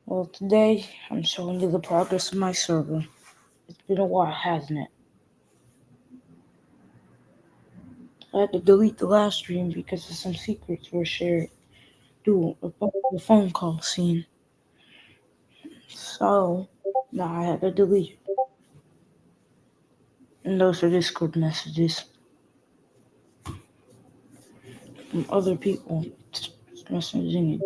Well, today I'm showing you the progress of my server. It's been a while, hasn't it? I had to delete the last stream because of some secrets were shared through the phone call scene. So, now I had to delete it. And those are Discord messages from other people messaging it.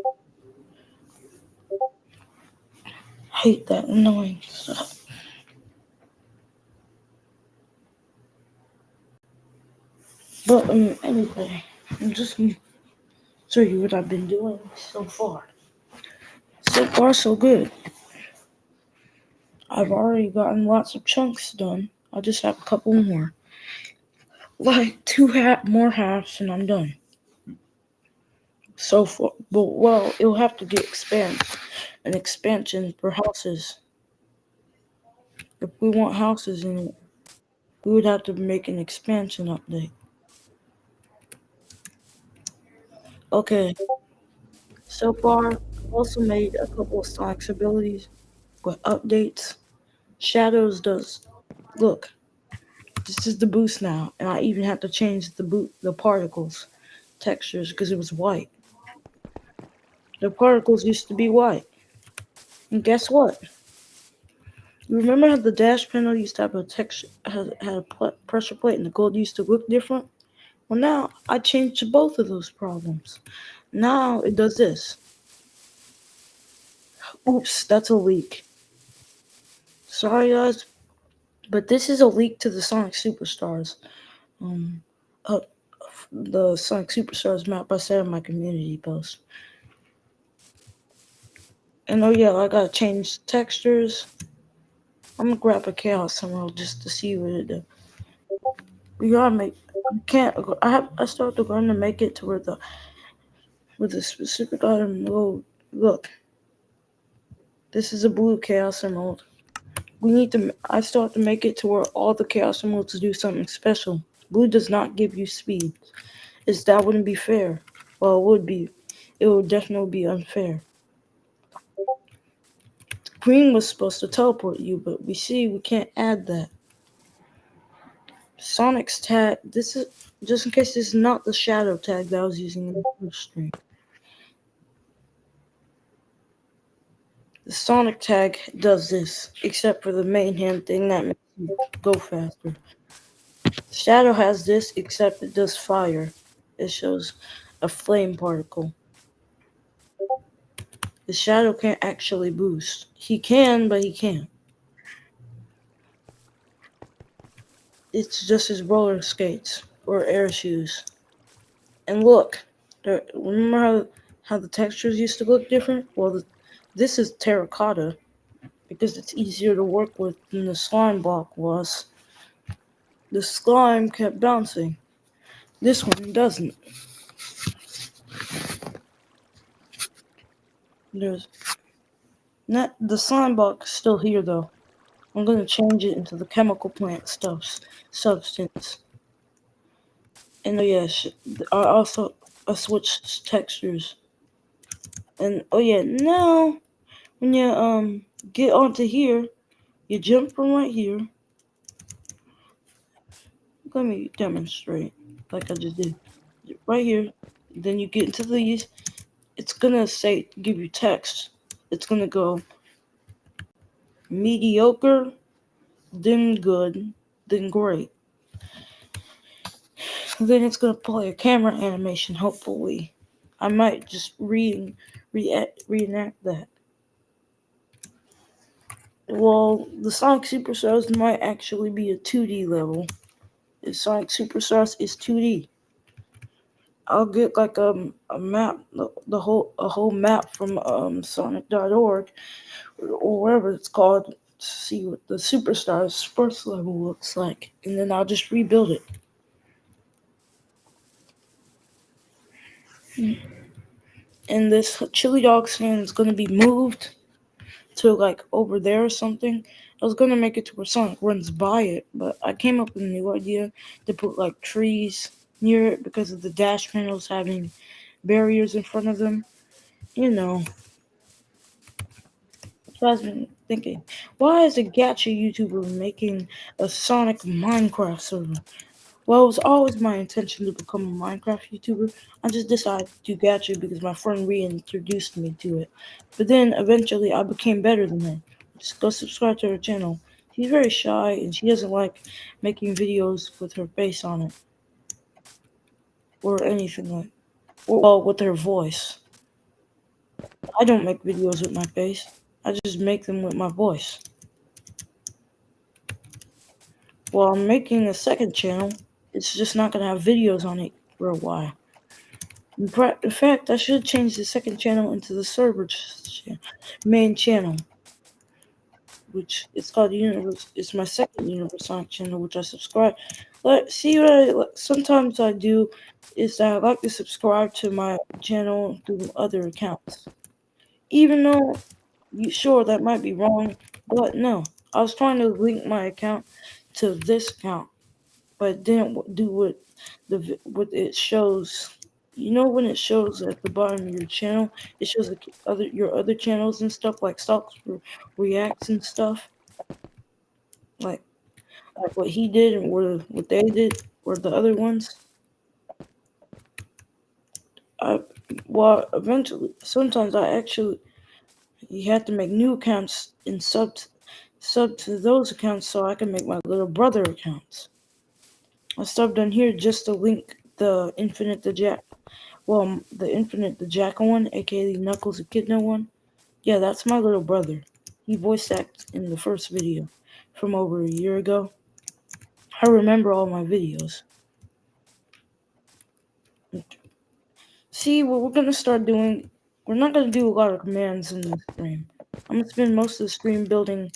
I hate that annoying stuff. But, anyway, I'm just gonna show you what I've been doing so far. So far, so good. I've already gotten lots of chunks done. I just have a couple more. Like more halves and I'm done. So far, but well, it'll have to get an expansion for houses. If we want houses in it, we would have to make an expansion update. Okay, so far, I've also made a couple of Sonic's abilities with updates. Shadows does look. This is the boost now, and I even have to change the particles textures because it was white. The particles used to be white, and guess what? You remember how the dash panel used to have a texture, had a pressure plate, and the gold used to look different? Well, now I changed both of those problems. Now it does this. Oops, that's a leak. Sorry, guys, but this is a leak to the Sonic Superstars. Um, uh, the Sonic Superstars map I said in my community post. And oh yeah, I gotta change textures. I'm gonna grab a Chaos Emerald just to see what it does. We gotta make. I can't. I started going to make it to where the with a specific item will look. This is a blue Chaos Emerald. We need to. I still have to make it to where all the Chaos Emeralds do something special. Blue does not give you speed. That wouldn't be fair. Well, it would be. It would definitely be unfair. Green was supposed to teleport you, but we can't add that. Sonic's tag. This is just in case this is not the shadow tag that I was using in the first stream. The Sonic tag does this, except for the main hand thing that makes you go faster. Shadow has this, except it does fire. It shows a flame particle. The Shadow can't actually boost. He can, but he can't. It's just his roller skates or air shoes. And look, remember how the textures used to look different? Well, this is terracotta because it's easier to work with than the slime block was. The slime kept bouncing. This one doesn't. There's not the slime block is still here though. I'm gonna change it into the chemical plant substance. And oh yes, I switched textures. And oh yeah, now when you get onto here, you jump from right here. Let me demonstrate like I just did. Right here. Then you get into these. It's gonna give you text. It's gonna go mediocre, then good, then great. Then it's gonna play a camera animation. Hopefully, I might just reenact that. Well, the Sonic Superstars might actually be a 2D level. If Sonic Superstars is 2D, I'll get like a map, a whole map from Sonic.org or wherever it's called to see what the Superstars first level looks like, and then I'll just rebuild it. And this chili dog stand is gonna be moved to like over there or something. I was gonna make it to where Sonic runs by it, but I came up with a new idea to put like trees near it because of the dash panels having barriers in front of them. You know. So I've been thinking, why is a gacha YouTuber making a Sonic Minecraft server? Well, it was always my intention to become a Minecraft YouTuber. I just decided to do gacha because my friend reintroduced me to it. But then eventually I became better than her. Just go subscribe to her channel. She's very shy and she doesn't like making videos with her face on it or anything like, or well, with her voice. I don't make videos with my face. I just make them with my voice. Well, I'm making a second channel. It's just not gonna have videos on it for a while. In fact, I should change the second channel into the server main channel, which it's called Universe. It's my second Universonic channel, which I subscribe. See what sometimes I do is that I like to subscribe to my channel through other accounts, even though sure that might be wrong, but no, I was trying to link my account to this account, but it didn't do what it shows. You know when it shows at the bottom of your channel, it shows your other channels and stuff like stocks reacts and stuff, like what he did and what they did or the other ones. I well eventually sometimes I actually you have to make new accounts and sub to those accounts so I can make my little brother accounts. I subbed on here just to link the Infinite the Jack. Well, the Infinite the Jackal one, aka the Knuckles Echidna one. Yeah, that's my little brother. He voice acted in the first video from over a year ago. I remember all my videos. See, what we're gonna start doing, we're not gonna do a lot of commands in this stream. I'm gonna spend most of the stream building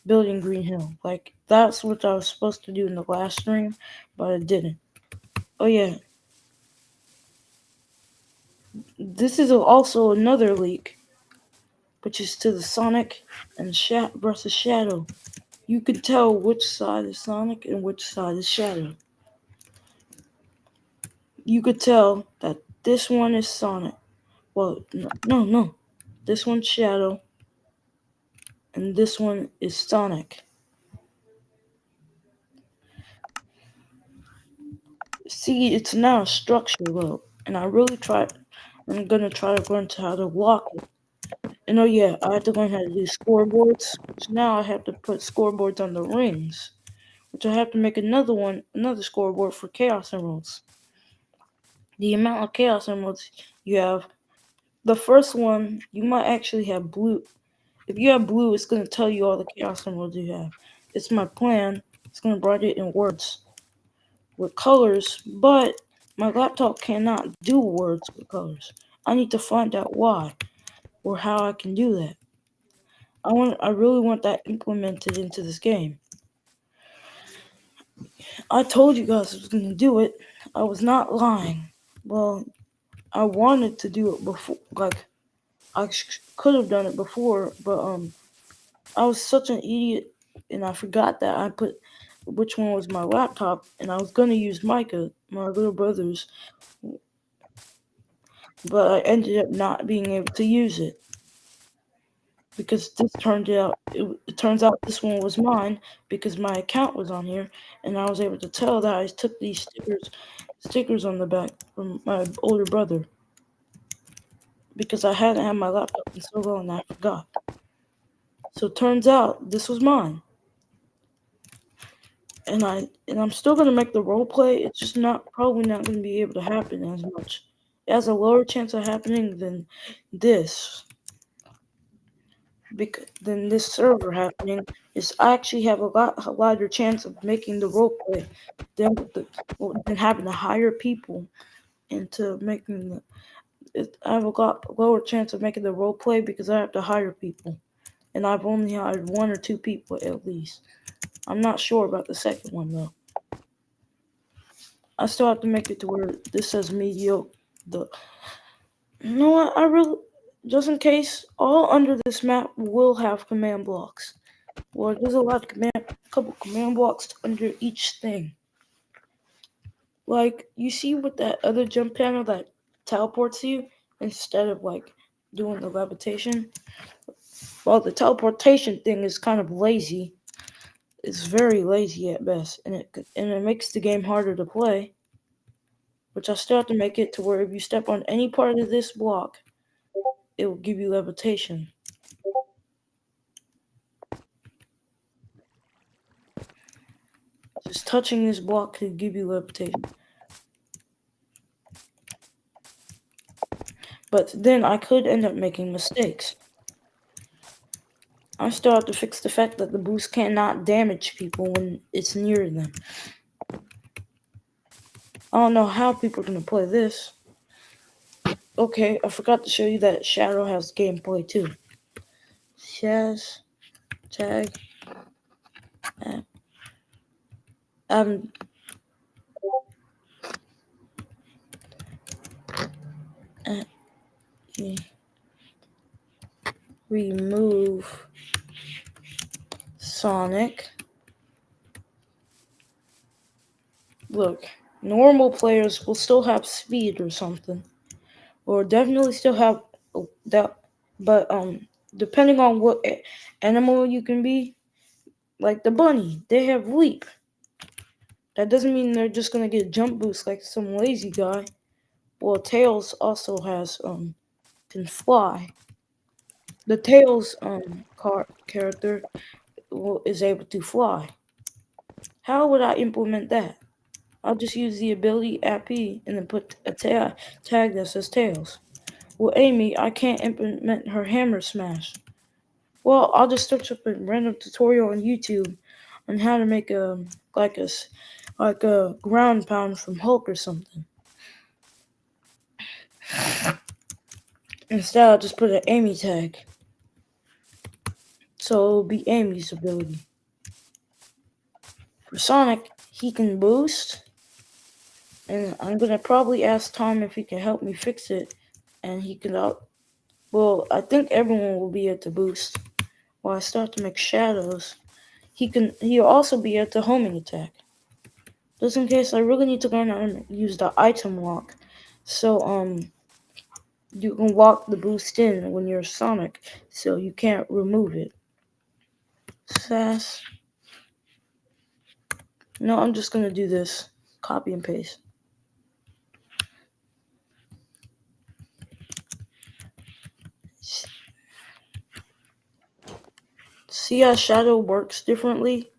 Green Hill. Like, that's what I was supposed to do in the last stream, but I didn't. Oh yeah. This is also another leak, which is to the Sonic and versus Shadow. You can tell which side is Sonic and which side is Shadow. You could tell that this one is Sonic. Well, no. This one's Shadow, and this one is Sonic. See, it's now a structure though, and I'm gonna try to learn how to walk it. And oh yeah, I have to learn how to do scoreboards. So now I have to put scoreboards on the rings, which I have to make another scoreboard for Chaos Emeralds. The amount of Chaos Emeralds you have, the first one, you might actually have blue. If you have blue, it's going to tell you all the Chaos Emeralds you have. It's my plan. It's going to write it in words with colors, but my laptop cannot do words with colors. I need to find out why or how I can do that. I really want that implemented into this game. I told you guys I was going to do it. I was not lying. Well, I wanted to do it before, like I could have done it before, but I was such an idiot and I forgot that I put which one was my laptop, and I was gonna use Micah, my little brother's, but I ended up not being able to use it because it turns out this one was mine because my account was on here, and I was able to tell that I took these stickers on the back from my older brother because I hadn't had my laptop in so long and I forgot. So it turns out this was mine. And I'm still gonna make the role play. It's just probably not gonna be able to happen as much. It has a lower chance of happening than this. Than this server happening. Is I actually have a larger chance of making the role play than having to hire people into making I have a lot lower chance of making the role play because I have to hire people. And I've only hired one or two people at least. I'm not sure about the second one though. I still have to make it to where this says mediocre. You know what? I really, just in case, all under this map will have command blocks. Well, there's couple command blocks under each thing. Like, you see with that other jump panel that teleports you instead of like doing the levitation? Well, the teleportation thing is kind of lazy. It's very lazy at best, and it makes the game harder to play. Which I still have to make it to where if you step on any part of this block, it will give you levitation. Just touching this block could give you levitation. But then I could end up making mistakes. I still have to fix the fact that the boost cannot damage people when it's near them. I don't know how people are going to play this. Okay, I forgot to show you that Shadow has gameplay too. Shaz, tag, um, remove Sonic. Look, normal players will still have speed or something, or definitely still have that. But depending on what animal you can be, like the bunny, they have leap. That doesn't mean they're just gonna get jump boost like some lazy guy. Well, Tails also has can fly. The Tails character is able to fly. How would I implement that? I'll just use the ability at P and then put a tag that says Tails. Well, Amy, I can't implement her hammer smash. Well, I'll just search up a random tutorial on YouTube on how to make like a ground pound from Hulk or something. Instead, I'll just put an Amy tag. So it'll be Amy's ability. For Sonic, he can boost. And I'm gonna probably ask Tom if he can help me fix it. And he can well, I think everyone will be able to boost. While I start to make shadows, he'll also be able to homing attack. Just in case I really need to learn how to use the item lock. So you can lock the boost in when you're Sonic, so you can't remove it. Sass. No, I'm just gonna do this. Copy and paste. See how Shadow works differently?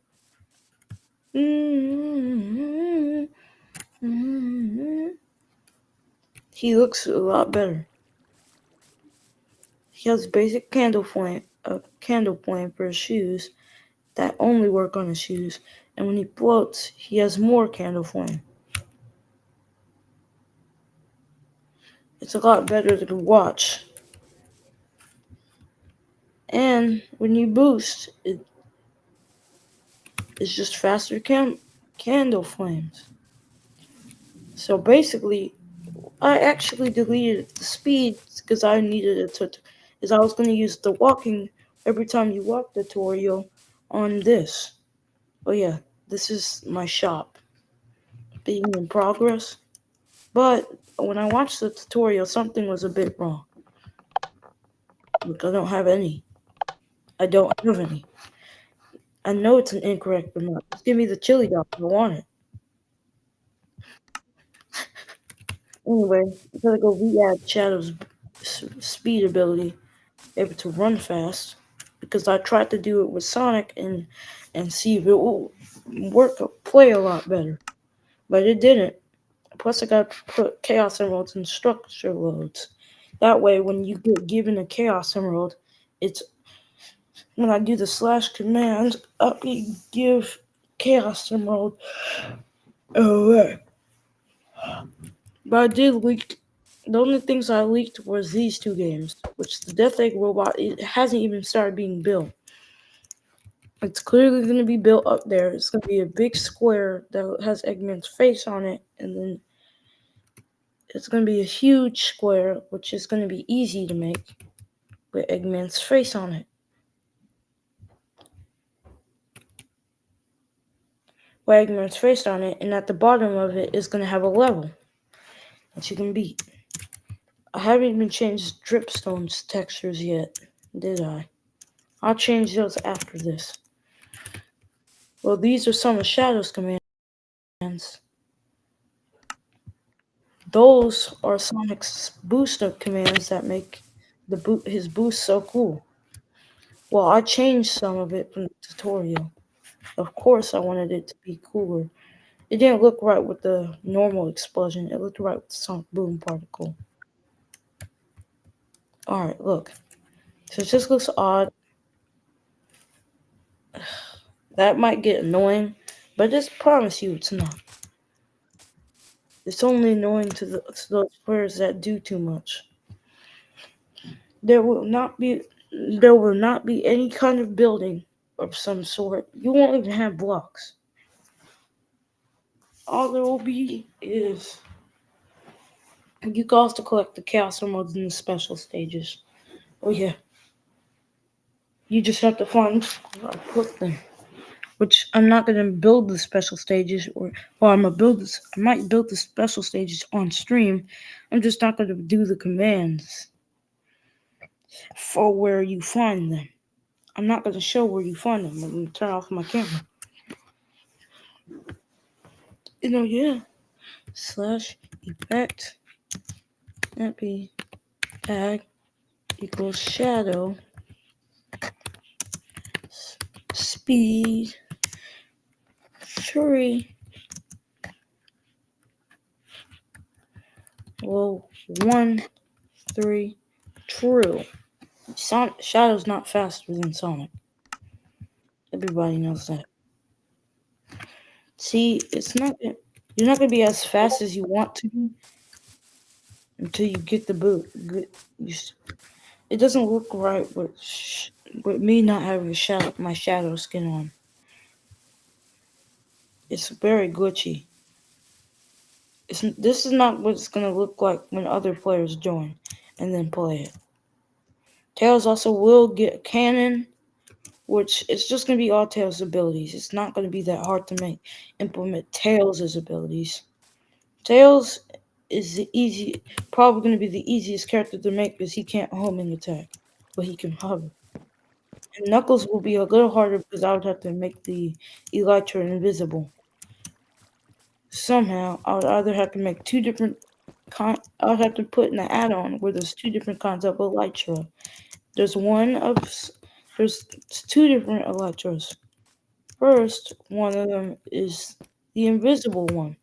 He looks a lot better. He has basic candle flame for his shoes that only work on his shoes, and when he floats, he has more candle flame. It's a lot better to watch. And when you boost, it's just faster candle flames. So basically, I actually deleted the speed because I needed it to. Is I was going to use the walking every time you walk tutorial on this. Oh yeah, this is my shop being in progress. But when I watched the tutorial, something was a bit wrong. Look, I don't have any. I don't have any. I know it's an incorrect amount. Just give me the chili dog. I want it. Anyway, I gotta go re-add Shadow's speed ability, able to run fast, because I tried to do it with Sonic and see if it will play a lot better, but it didn't. Plus, I got to put Chaos Emeralds in structure loads. That way, when you get given a Chaos Emerald, it's when I do the slash command, up you give Chaos Emerald away. But I did leak. The only things I leaked was these two games, which the Death Egg Robot, it hasn't even started being built. It's clearly going to be built up there. It's going to be a big square that has Eggman's face on it, and then it's going to be a huge square, which is going to be easy to make with Eggman's face on it. With Eggman's face on it, and at the bottom of it is going to have a level that you can beat. I haven't even changed Dripstone's textures yet, did I? I'll change those after this. Well, these are some of Shadow's commands. Those are Sonic's booster commands that make his boost so cool. Well, I changed some of it from the tutorial. Of course, I wanted it to be cooler. It didn't look right with the normal explosion. It looked right with the Sonic Boom particle. Alright, look. So it just looks odd. That might get annoying, but I just promise you it's not. It's only annoying to those players that do too much. There will not be any kind of building of some sort. You won't even have blocks. All there will be is you can also collect the chaos emeralds in the special stages. Oh yeah. You just have to find where I put them. Which I'm not gonna build the special stages or I'm gonna build this I might build the special stages on stream. I'm just not gonna do the commands for where you find them. I'm not gonna show where you find them. I'm gonna turn off my camera. Yeah. Slash effect MP tag equals shadow speed 3. Well, 1 3 true. Shadow's not faster than Sonic. Everybody knows that. See, you're not gonna be as fast as you want to be until you get the boot. It doesn't look right with me not having my shadow skin on. It's very glitchy. This is not what it's gonna look like when other players join and then play it. Tails also will get a cannon, which it's just gonna be all Tails' abilities. It's not gonna be that hard to implement Tails' abilities. Tails is probably gonna be the easiest character to make because he can't homing attack, but he can hover. And Knuckles will be a little harder because I would have to make the Elytra invisible. Somehow, I would either have to make two different I would have to put in an add-on where there's two different kinds of Elytra. There's two different Elytras. First, one of them is the invisible one.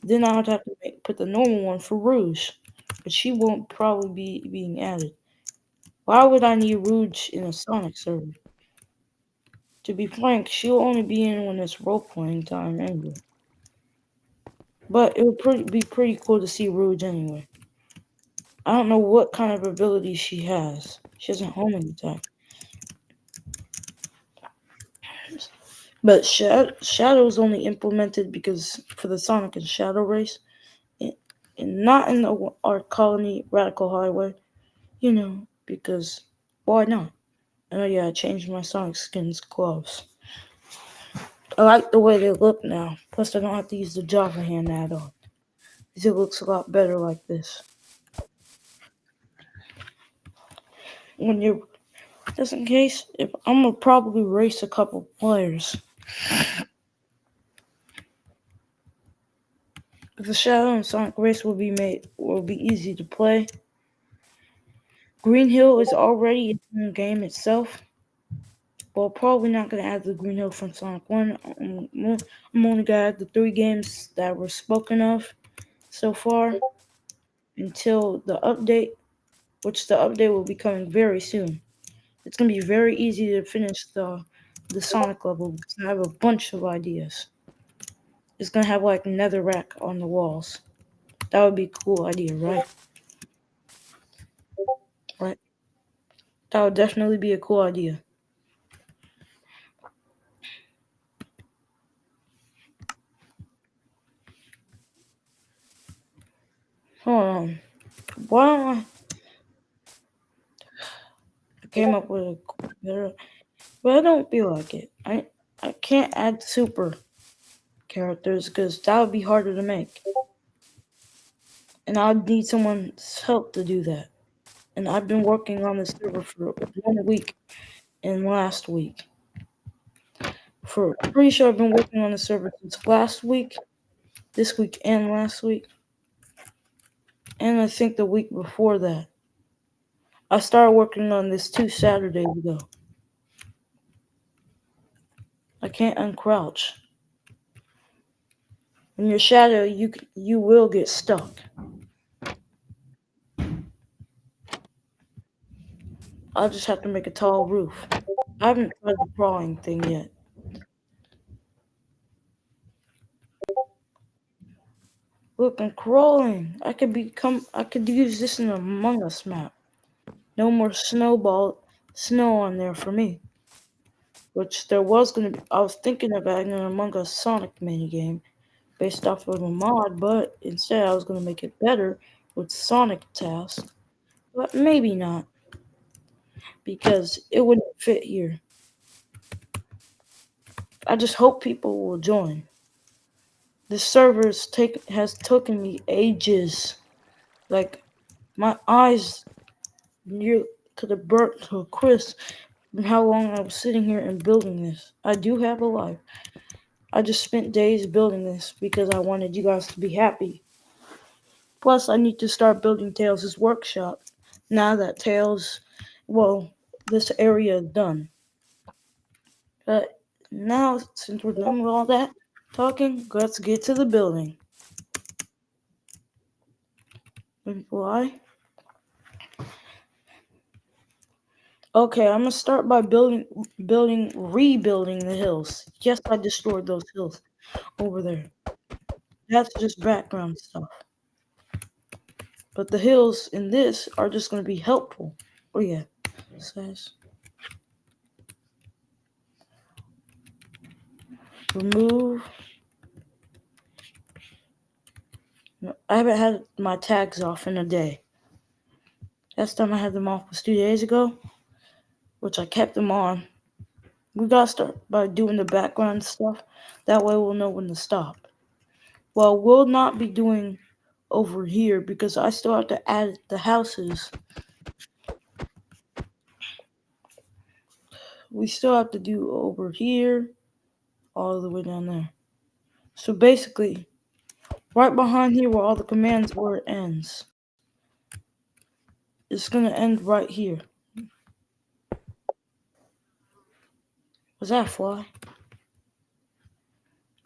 Then I would have to put the normal one for Rouge, but she won't probably be being added. Why would I need Rouge in a Sonic server? To be frank, she'll only be in when it's role-playing time anyway. But it would be pretty cool to see Rouge anyway. I don't know what kind of ability she has. She has a homing attack. But Shadow's only implemented because for the Sonic and Shadow race, and not in the Art Colony Radical Highway. Because why not? Oh yeah, I changed my Sonic Skins gloves. I like the way they look now. Plus, I don't have to use the Java hand add-on. It looks a lot better like this. Just in case, I'm gonna probably race a couple players. The Shadow and Sonic race will be easy to play. Green Hill is already in the game itself. Well, probably not gonna add the Green Hill from Sonic 1. I'm only gonna add the 3 games that were spoken of so far until the update, which the update will be coming very soon. It's gonna be very easy to finish the Sonic level because I have a bunch of ideas. It's gonna have like netherrack on the walls. That would be a cool idea, right? Right. That would definitely be a cool idea. Hold on. Why don't I came up with a better, but I don't feel like it. I can't add super characters because that would be harder to make. And I'd need someone's help to do that. And I've been working on this server for 1 week. and last week. Pretty sure I've been working on the server since last week, this week, and last week, and I think the week before that. I started working on this 2 Saturdays ago. I can't uncrouch. In your shadow, you will get stuck. I'll just have to make a tall roof. I haven't tried the crawling thing yet. Look, I'm crawling. I could use this in a Among Us map. No more snow on there for me. Which there was gonna be. I was thinking of adding an Among Us Sonic minigame based off of a mod, but instead I was gonna make it better with Sonic tasks. But maybe not. Because it wouldn't fit here. I just hope people will join. This server has taken me ages. Like, my eyes could have burnt to a crisp from how long I was sitting here and building this. I do have a life. I just spent days building this because I wanted you guys to be happy. Plus, I need to start building Tails' workshop now that this area is done. But now, since we're done with all that talking, let's get to the building. Why? Okay, I'm gonna start by rebuilding the hills. Yes, I destroyed those hills over there. That's just background stuff. But the hills in this are just gonna be helpful. Oh yeah, says remove. No, I haven't had my tags off in a day. Last time I had them off was 2 days ago, which I kept them on. We gotta start by doing the background stuff. That way we'll know when to stop. Well, we'll not be doing over here because I still have to add the houses. We still have to do over here, all the way down there. So basically, right behind here where all the commands where it ends. It's gonna end right here. Was that a fly?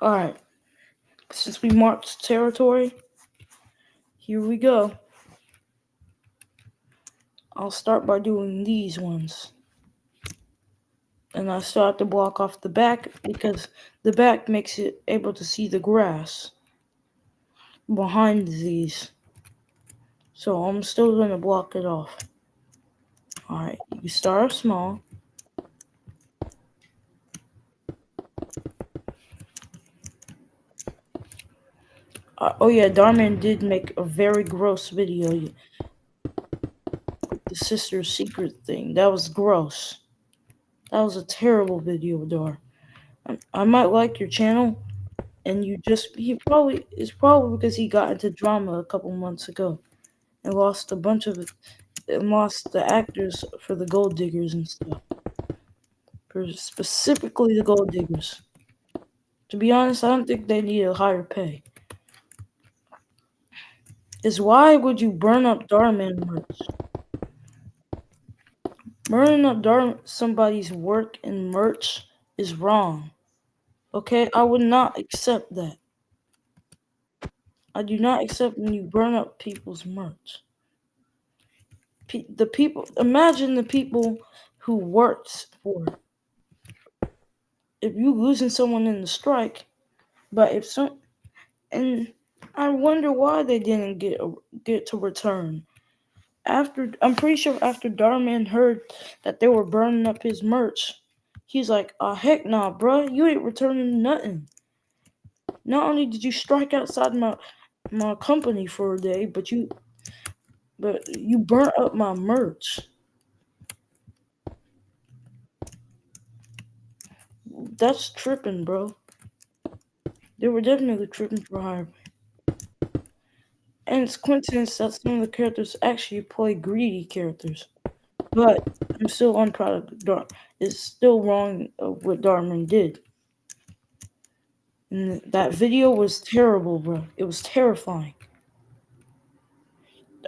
Alright. Since we marked territory, here we go. I'll start by doing these ones. And I still have to block off the back because the back makes it able to see the grass behind these. So I'm still gonna block it off. Alright, you start small. Oh yeah, Darman did make a very gross video. The sister's secret thing. That was gross. That was a terrible video, Dar. I might like your channel, and it's probably because he got into drama a couple months ago and lost a bunch of it, and lost the actors for the gold diggers and stuff. For specifically the gold diggers. To be honest, I don't think they need a higher pay. Why would you burn up Darman merch? Burning up somebody's work and merch is wrong. Okay, I would not accept that. I do not accept when you burn up people's merch. Imagine the people who worked for it. If you losing someone in the strike, and I wonder why they didn't get to return. I'm pretty sure after Darman heard that they were burning up his merch, he's like, "Oh heck nah, bruh, you ain't returning nothing. Not only did you strike outside my company for a day, but you burnt up my merch." That's tripping, bro. They were definitely tripping for hire. And it's coincidence that some of the characters actually play greedy characters. But I'm still unproud of Dar. It's still wrong of what Darman did. And that video was terrible, bro. It was terrifying.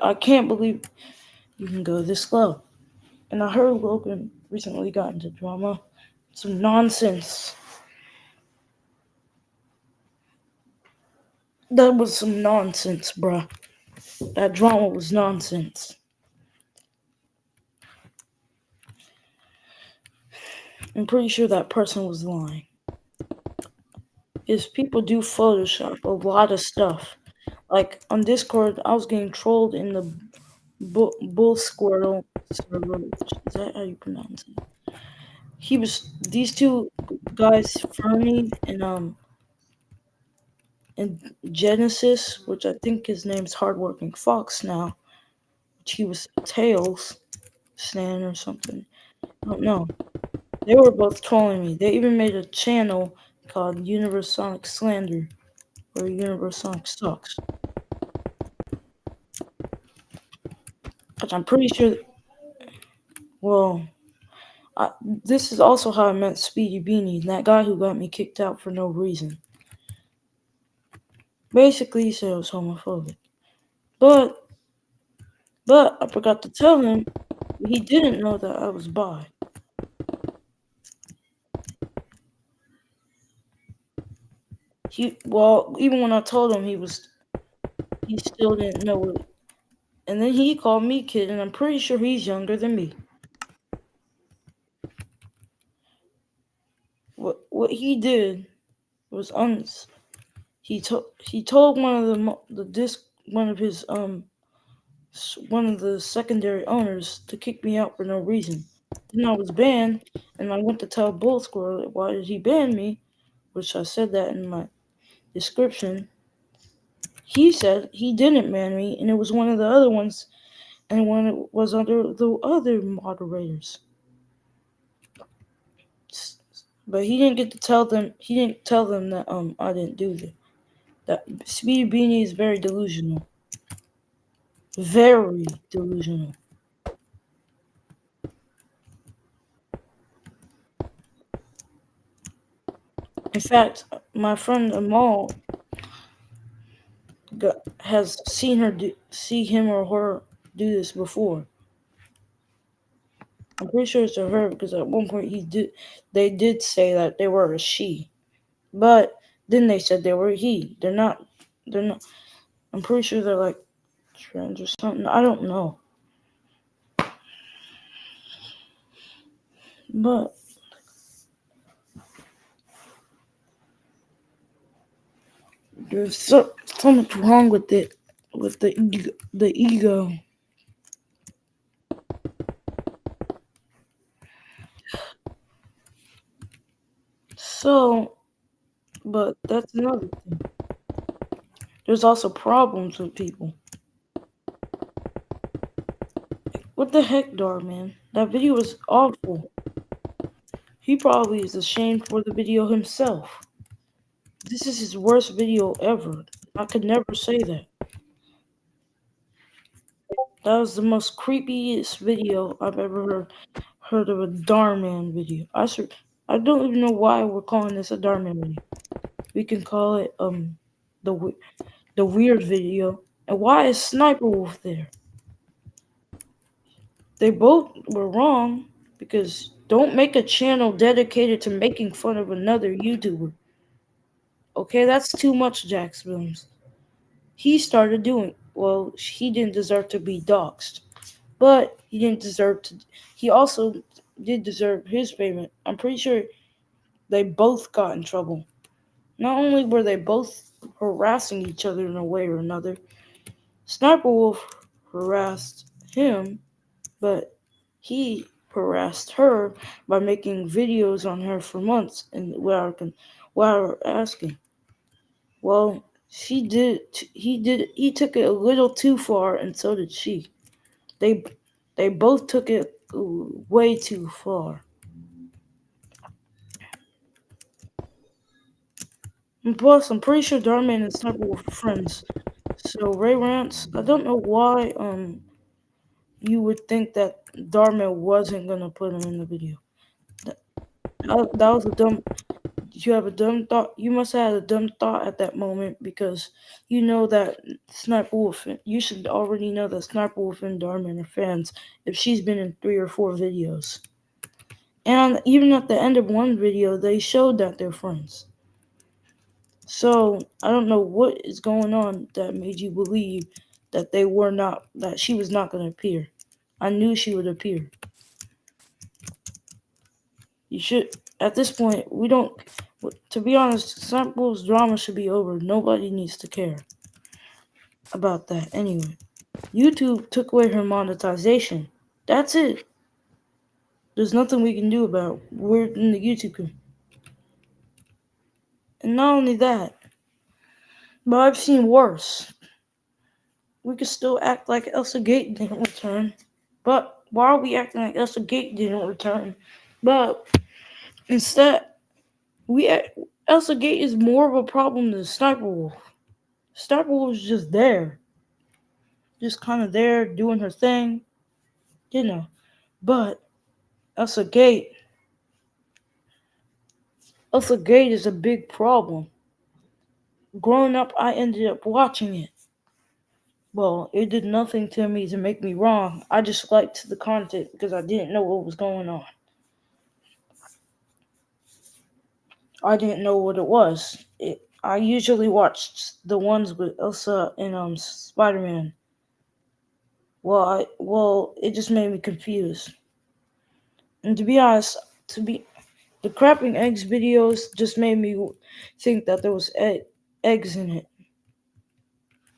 I can't believe you can go this low. And I heard Logan recently got into drama. Some nonsense. That was some nonsense, bruh. That drama was nonsense. I'm pretty sure that person was lying. Is people do Photoshop a lot of stuff. Like on Discord, I was getting trolled in the Bull Squirrel server. Is that how you pronounce it? These two guys, Fernie and Genesis, which I think his name's Hardworking Fox now, which he was Tails Stan or something. I don't know. They were both trolling me. They even made a channel called Universe Sonic Slander or Universe Sonic Sucks. But I'm pretty sure. Well, this is also how I met Speedy Beanie, that guy who got me kicked out for no reason. Basically, he said I was homophobic. But I forgot to tell him he didn't know that I was bi. Even when I told him, he still didn't know it. And then he called me kid, and I'm pretty sure he's younger than me. What he did was he told one of the secondary owners to kick me out for no reason. Then I was banned, and I went to tell Bull Squirrel why did he ban me, which I said that in my description. He said he didn't ban me, and it was one of the other ones, and when it was under the other moderators. But he didn't get to tell them. He didn't tell them that I didn't do that. That Speedy Beanie is very delusional. Very delusional. In fact, my friend Amal has see him or her do this before. I'm pretty sure it's a her because at one point they did say that they were a she, but then they said they were a he. They're not. I'm pretty sure they're like trans or something. I don't know, but there's so much wrong with it, with the ego. So, but that's another thing. There's also problems with people. What the heck, Darman? That video was awful. He probably is ashamed for the video himself. This is his worst video ever. I could never say that. That was the most creepiest video I've ever heard of a Darman video. I don't even know why we're calling this a Darman video. We can call it the weird video. And why is Sniper Wolf there? They both were wrong because don't make a channel dedicated to making fun of another YouTuber. Okay, that's too much, Jax Films. He started doing well. He didn't deserve to be doxxed, but he didn't deserve to. He also did deserve his payment. I'm pretty sure they both got in trouble. Not only were they both harassing each other in a way or another, Sniper Wolf harassed him, but he harassed her by making videos on her for months and without asking. Well, he took it a little too far, and so did she. They both took it way too far. And plus, I'm pretty sure Darman and Sniper were friends. So Ray Rants, I don't know why you would think that Dharma wasn't gonna put him in the video. That was a dumb. Did you have a dumb thought? You must have had a dumb thought at that moment because you know that Sniper Wolf. You should already know that Sniper Wolf and Dharma are fans if she's been in 3 or 4 videos. And even at the end of one video, they showed that they're friends. So I don't know what is going on that made you believe that that she was not going to appear. I knew she would appear. You should, at this point, we don't, to be honest, Sniper Wolf's drama should be over. Nobody needs to care about that anyway. YouTube took away her monetization. That's it. There's nothing we can do about it. We're in the YouTube community. And not only that, but I've seen worse. We could still act like Elsa Gate didn't return. But why are we acting like Elsa Gate didn't return? But instead, Elsa Gate is more of a problem than Sniper Wolf. Sniper Wolf was just there. Just kind of there doing her thing. You know. But Elsa Gate is a big problem. Growing up, I ended up watching it. Well, it did nothing to me to make me wrong. I just liked the content because I didn't know what was going on. I didn't know what it was. I usually watched the ones with Elsa and Spider-Man. Well, it just made me confused. And to be honest, the crapping eggs videos just made me think that there was eggs in it.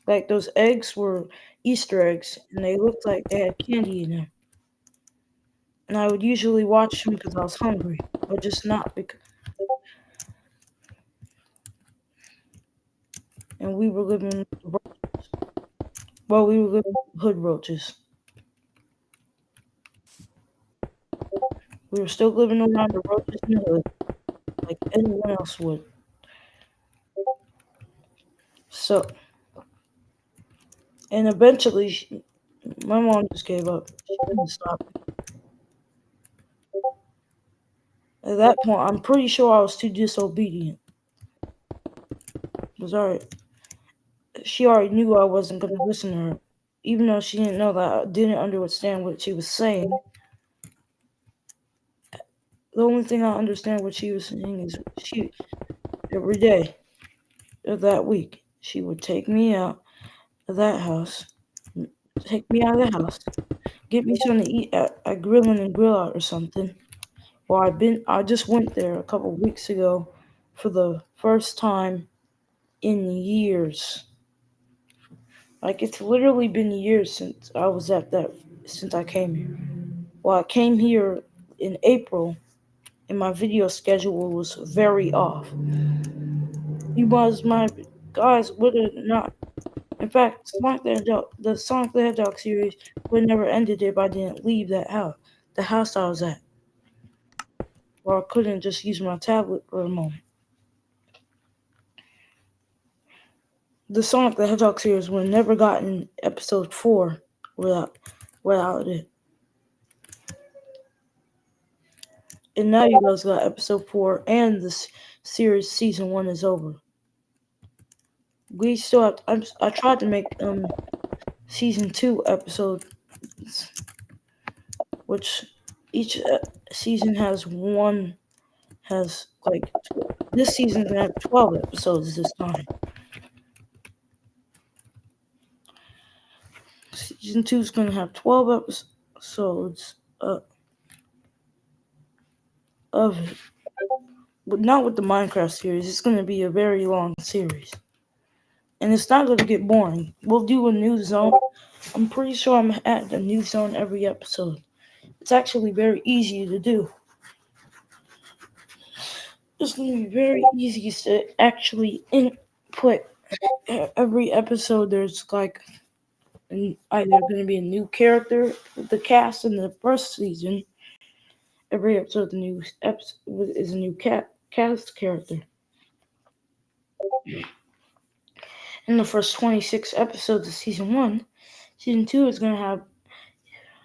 Like those eggs were Easter eggs, and they looked like they had candy in them. And I would usually watch them because I was hungry, but just not because. And we were living hood roaches. We were still living around the roaches in the hood, like anyone else would. So, and eventually, my mom just gave up. She couldn't stop. At that point, I'm pretty sure I was too disobedient. She already knew I wasn't going to listen to her, even though she didn't know that I didn't understand what she was saying. The only thing I understand what she was saying is every day of that week, she would take me out of that house, get me something to eat at Grillin' and Grill Out or something. Well, I just went there a couple weeks ago for the first time in years. Like, it's literally been years since I came here. Well, I came here in April, and my video schedule was very off. My guys would have not. In fact, the Sonic the Hedgehog series would never ended if I didn't leave the house I was at. Or I couldn't just use my tablet for a moment. The Sonic the Hedgehog series would have never gotten episode 4 without it. And now you guys got episode 4, and this series season 1 is over. We still have. I tried to make season 2 episodes, which each season has this season's gonna have 12 episodes this time. Season 2 is gonna have 12 episodes of it. But not with the Minecraft series. It's gonna be a very long series. And it's not gonna get boring. We'll do a new zone. I'm pretty sure I'm at a new zone every episode. It's actually very easy to do. It's gonna be very easy to actually input every episode. There's like either gonna be a new character with the cast in the first season. Every episode is a new cast character. In the first 26 episodes of season 1, season 2 is gonna have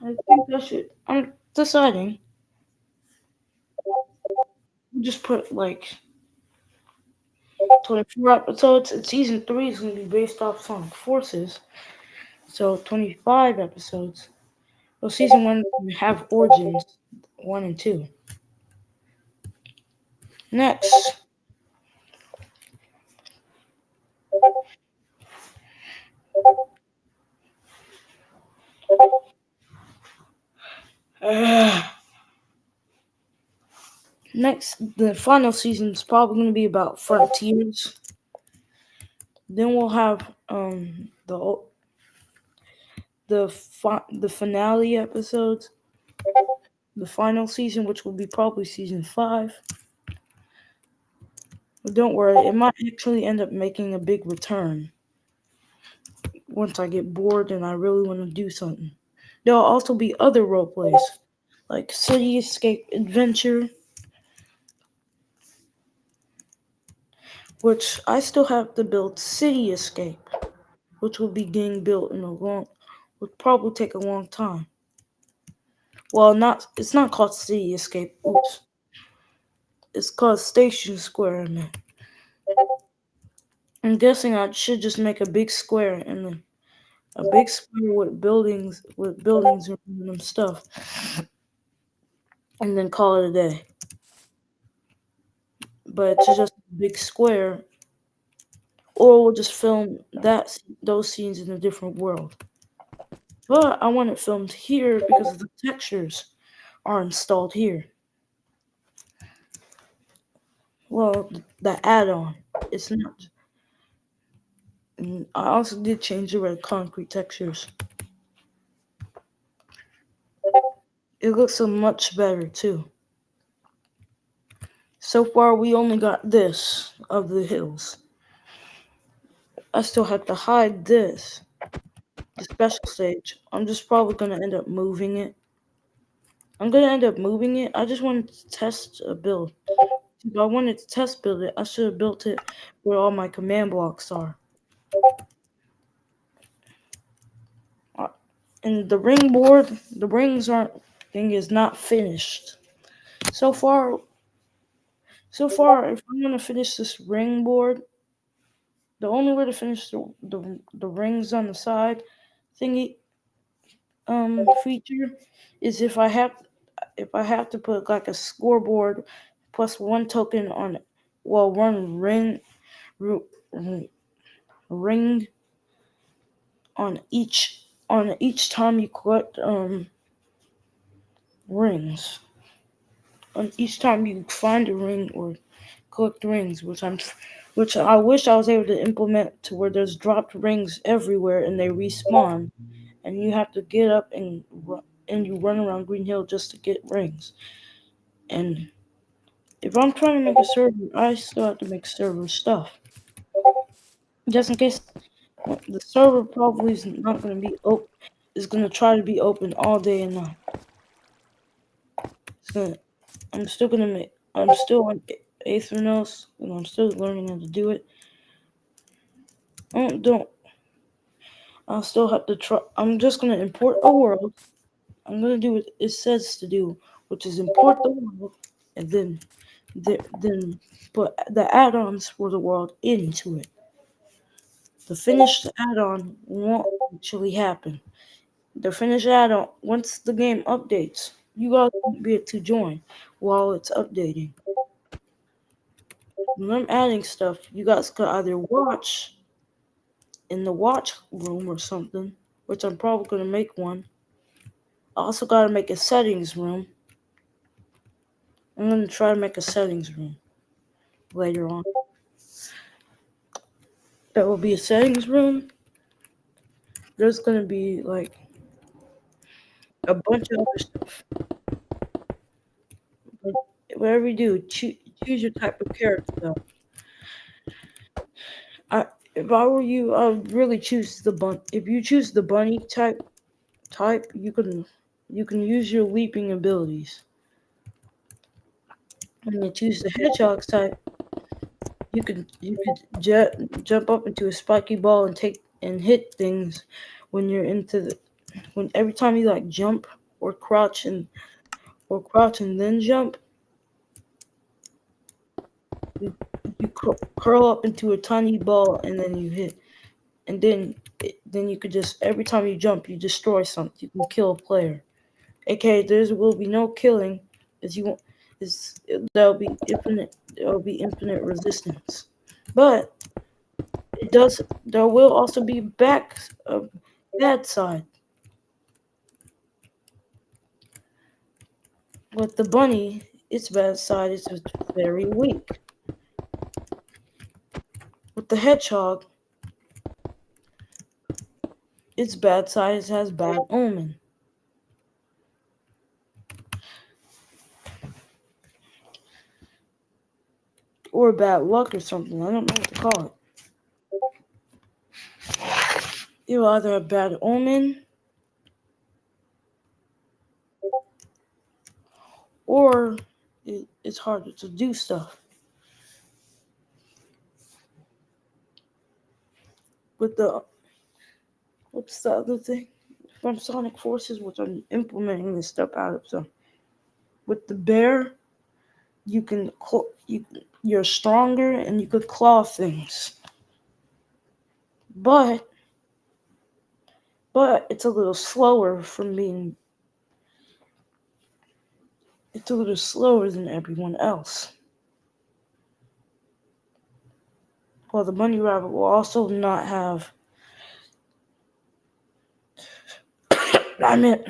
I think I should. I'm deciding. Just put like 24 episodes, and season 3 is going to be based off Sonic Forces. So 25 episodes. Well, season 1 we have Origins 1 and 2. Next. Next, the final season is probably going to be about Frontiers. Then we'll have the finale episodes, the final season, which will be probably season 5. But don't worry, it might actually end up making a big return once I get bored and I really want to do something. There'll also be other role plays, like City Escape Adventure, which I still have to build City Escape, which will be getting built would probably take a long time. Well, it's not called City Escape. Oops. It's called Station Square. And I'm guessing I should just make a big square and then a big square with buildings and random stuff, and then call it a day. But it's just a big square, or we'll just film those scenes in a different world. But I want it filmed here because the textures are installed here. Well, the add-on, it's not. And I also did change the red concrete textures. It looks so much better too. So far, we only got this of the hills. I still have to hide this, the special stage. I'm just probably gonna end up moving it. I just wanted to test a build. If I wanted to test build it, I should have built it where all my command blocks are. And the ring board, the rings thing is not finished. So far, if I'm gonna finish this ring board, the only way to finish the rings on the side thingy feature is if I have to put like a scoreboard plus 1 token on it. Well, 1 ring on each time you collect rings. On each time you find a ring or collect rings, which I wish I was able to implement to where there's dropped rings everywhere and they respawn, and you have to get up and you run around Green Hill just to get rings. And if I'm trying to make a server, I still have to make server stuff, just in case. The server probably is not going to be open. Is going to try to be open all day and night. So I'm still going to make. I'm still on Aethernos, and I'm still learning how to do it. I'll still have to try. I'm just going to import a world. I'm going to do what it says to do, which is import the world, and then put the add-ons for the world into it. The finished add-on won't actually happen. The finished add-on, once the game updates, you guys won't be able to join while it's updating. When I'm adding stuff, you guys could either watch in the watch room or something, which I'm probably going to make one. I also got to make a settings room. I'm going to try to make a settings room later on. There will be a settings room. There's going to be like a bunch of other stuff. But whatever you do, choose your type of character. If I were you, I would really choose the bunny. If you choose the bunny type, you can use your leaping abilities. When you choose the hedgehog type, you could jump up into a spiky ball and hit things when you're into the when every time you like jump or crouch and then jump, you curl up into a tiny ball and then you hit, and then you could just every time you jump, you destroy something. You can kill a player. Okay, there will be no killing, as you want. There'll be infinite resistance, but it does. There will also be bad side. With the bunny, its bad side is it's very weak. With the hedgehog, its bad side has bad omen. Or bad luck or something. I don't know what to call it. You'll either have bad omen or it's harder to do stuff. With the what's the other thing from Sonic Forces, which I'm implementing this stuff out of. So with the bear, you can you're stronger and you could claw things, but it's a little slower from being. It's a little slower than everyone else. Well, the bunny rabbit will also not have. I mean,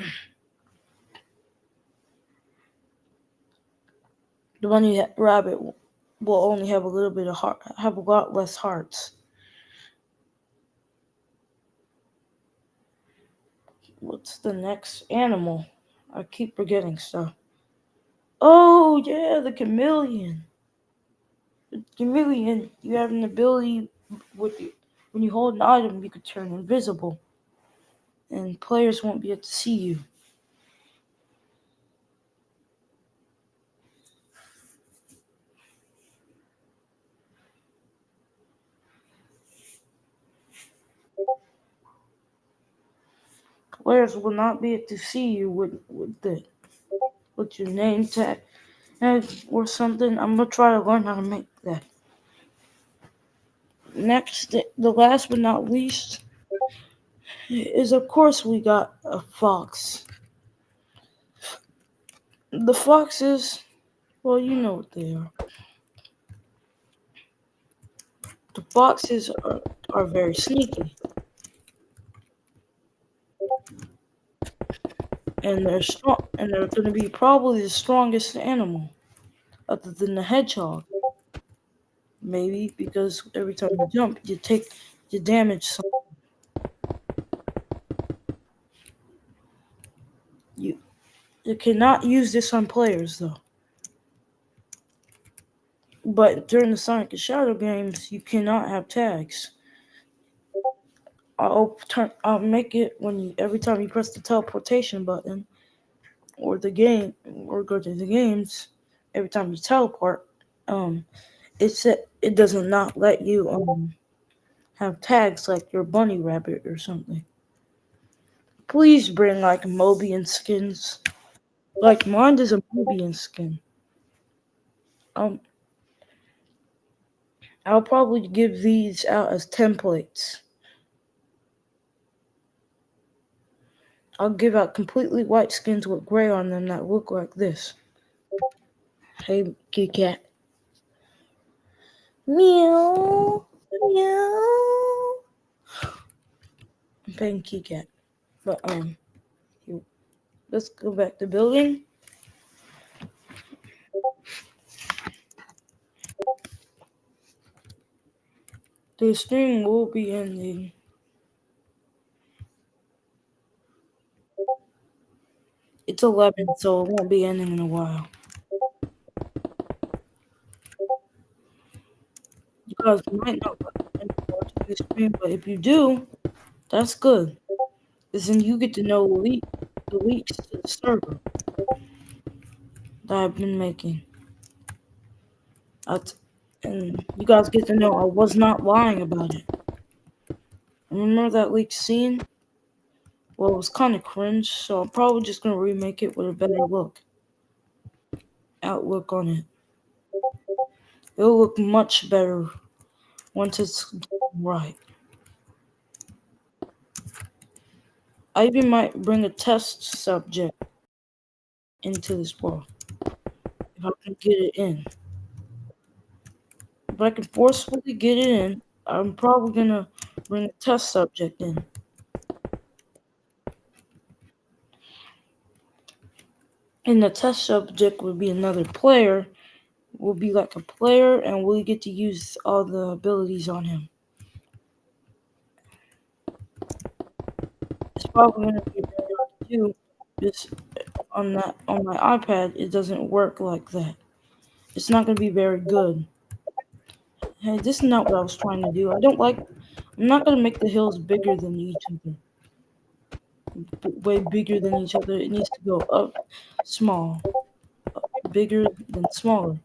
the bunny rabbit will only have a little bit of heart, have a lot less hearts. What's the next animal? I keep forgetting stuff. Oh yeah, the chameleon. The chameleon, you have an ability with you. When you hold an item, you could turn invisible, and players won't be able to see you. Players will not be able to see you with your name tag or something. I'm gonna try to learn how to make that. Next, the last but not least, is of course we got a fox. The foxes, well, you know what they are. The foxes are very sneaky. And they're strong, and they're going to be probably the strongest animal, other than the hedgehog. Maybe because every time you jump, you damage something. You cannot use this on players though. But during the Sonic and Shadow games, you cannot have tags. I'll make it every time you press the teleportation button or the game or go to the games. Every time you teleport, it doesn't not let you have tags like your bunny rabbit or something. Please bring like Mobian skins. Like mine is a Mobian skin. Um, I'll probably give these out as templates. I'll give out completely white skins with gray on them that look like this. Hey, kitty cat. Meow. Meow. I'm playing kitty cat. But, let's go back to building. The stream will be ending. It's 11, so it won't be ending in a while. You guys might not watch the stream, but if you do, that's good. Because then you get to know the leaks to the server that I've been making. And you guys get to know I was not lying about it. Remember that leaked scene? Well, it was kind of cringe, so I'm probably just gonna remake it with a better outlook on it. It'll look much better once it's done right. I even might bring a test subject into this world if I can get it in. If I can forcefully get it in, I'm probably gonna bring a test subject in. And the test subject would be another player. Will be like a player, and we'll get to use all the abilities on him. It's probably gonna be very hard to do. Just on my iPad, it doesn't work like that. It's not gonna be very good. Hey, this is not what I was trying to do. I'm not gonna make the hills bigger than each other. Way bigger than each other. It needs to go up small, bigger than smaller.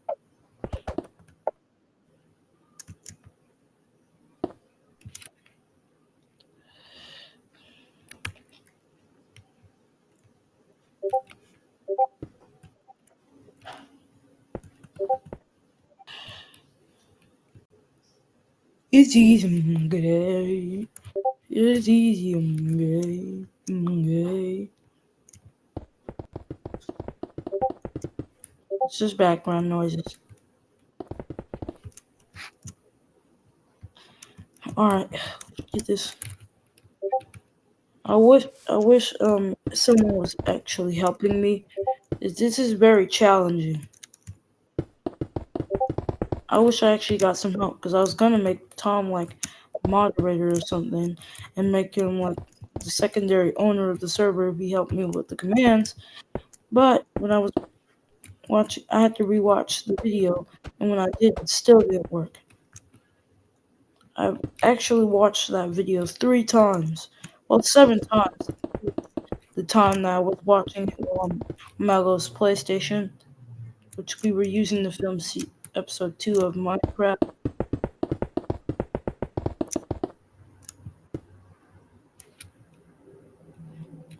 It's easy, gay. It's easy, gay. Gay. It's just background noises. Alright, get this. I wish someone was actually helping me. This is very challenging. I wish I actually got some help because I was gonna make Tom like moderator or something and make him like the secondary owner of the server if he helped me with the commands. But when I was watching, I had to rewatch the video, and when I did, it still didn't work. I've actually watched that video 3 times. Well, 7 times. The time that I was watching it on Melo's PlayStation, which we were using to film episode 2 of Minecraft.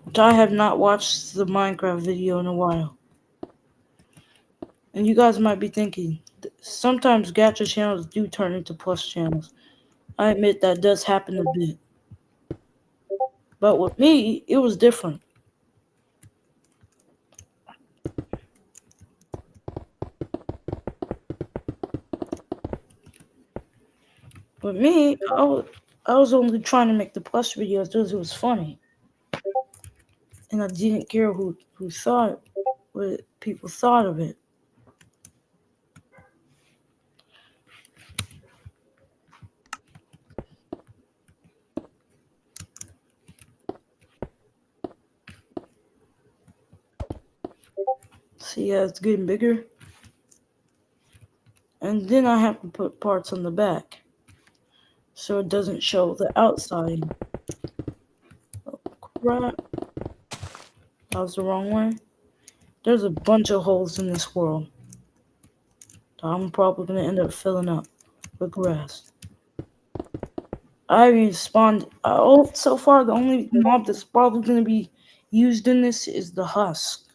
Which I have not watched the Minecraft video in a while. And you guys might be thinking, sometimes gacha channels do turn into plus channels. I admit that does happen a bit. But with me, it was different. With me, I was only trying to make the plus videos because it was funny. And I didn't care who thought what people thought of it. See, yeah, it's getting bigger. And then I have to put parts on the back so it doesn't show the outside. Oh, crap. That was the wrong way. There's a bunch of holes in this world that I'm probably going to end up filling up with grass. I haven't even spawned. So far, the only mob that's probably going to be used in this is the husk.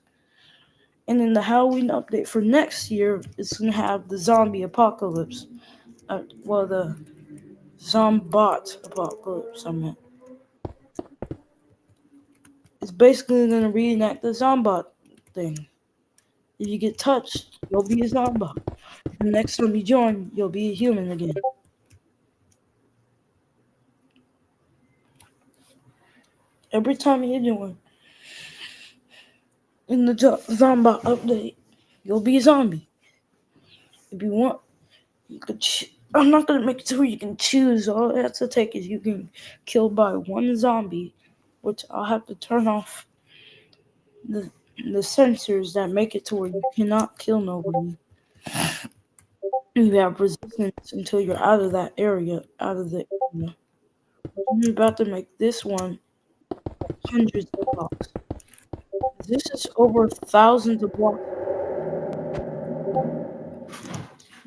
And then the Halloween update for next year is going to have the zombie apocalypse. The zombot apocalypse, I meant. It's basically going to reenact the zombot thing. If you get touched, you'll be a zombot. The next time you join, you'll be a human again. Every time you join in the zombot update, you'll be a zombie. If you want, you could. I'm not gonna make it to where you can choose. All it has to take is you can kill by one zombie, which I'll have to turn off the sensors that make it to where you cannot kill nobody. You have resistance until you're out of that area, out of the area. I'm about to make this one hundreds of blocks. This is over thousands of blocks.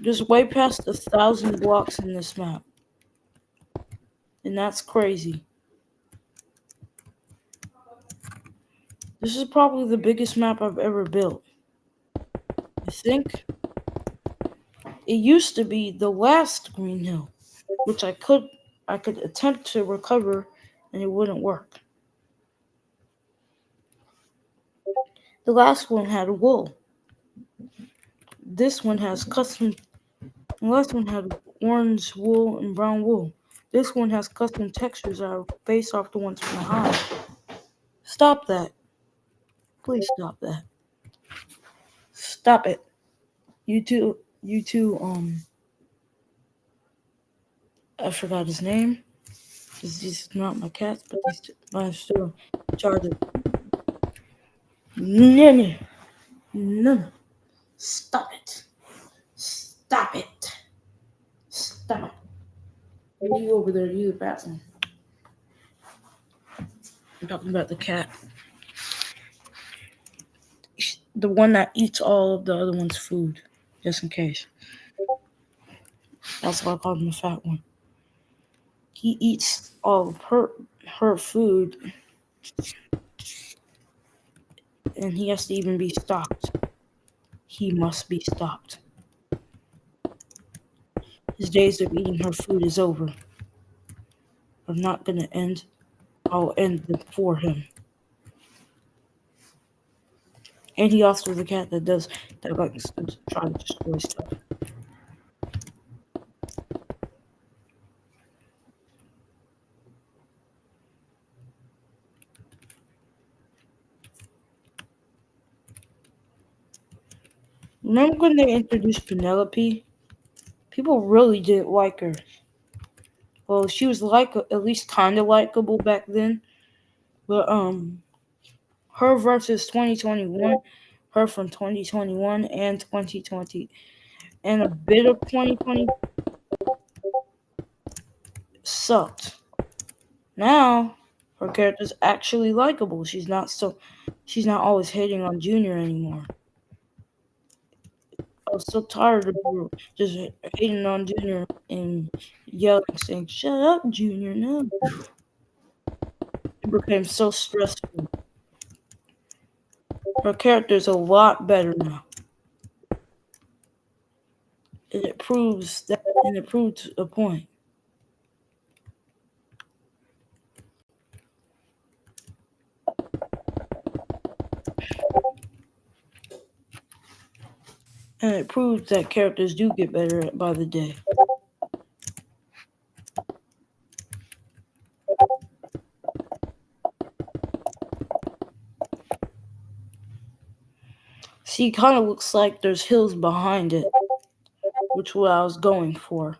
Just way past 1,000 blocks in this map. And that's crazy. This is probably the biggest map I've ever built. I think it used to be the last Green Hill, which I could attempt to recover and it wouldn't work. The last one had wool. This one has custom. The last one had orange wool and brown wool. This one has custom textures that are based off the ones from the hive. Stop that. Please stop that. Stop it. You two, I forgot his name. This is not my cat, but I'm still in charge of. No, no. Stop it. Stop it. Stop it. You over there, you the bathroom. I'm talking about the cat. The one that eats all of the other one's food, just in case. That's why I called him the fat one. He eats all of her food, and he has to even be stopped. He must be stopped. His days of eating her food is over. I'm not gonna end. I'll end them for him. And he also is a cat that likes to try to destroy stuff. Remember when they introduced Penelope? People really didn't like her. Well, she was at least kind of likable back then. But her versus 2021, her from 2021 and 2020, and a bit of 2020 sucked. Now her character's actually likable. She's not always hating on Junior anymore. I was so tired of her just hating on Junior and yelling, saying, "Shut up, Junior!" No, it became so stressful. Her character's a lot better now. And it proves a point. And it proves that characters do get better by the day. See, it kind of looks like there's hills behind it, which is what I was going for.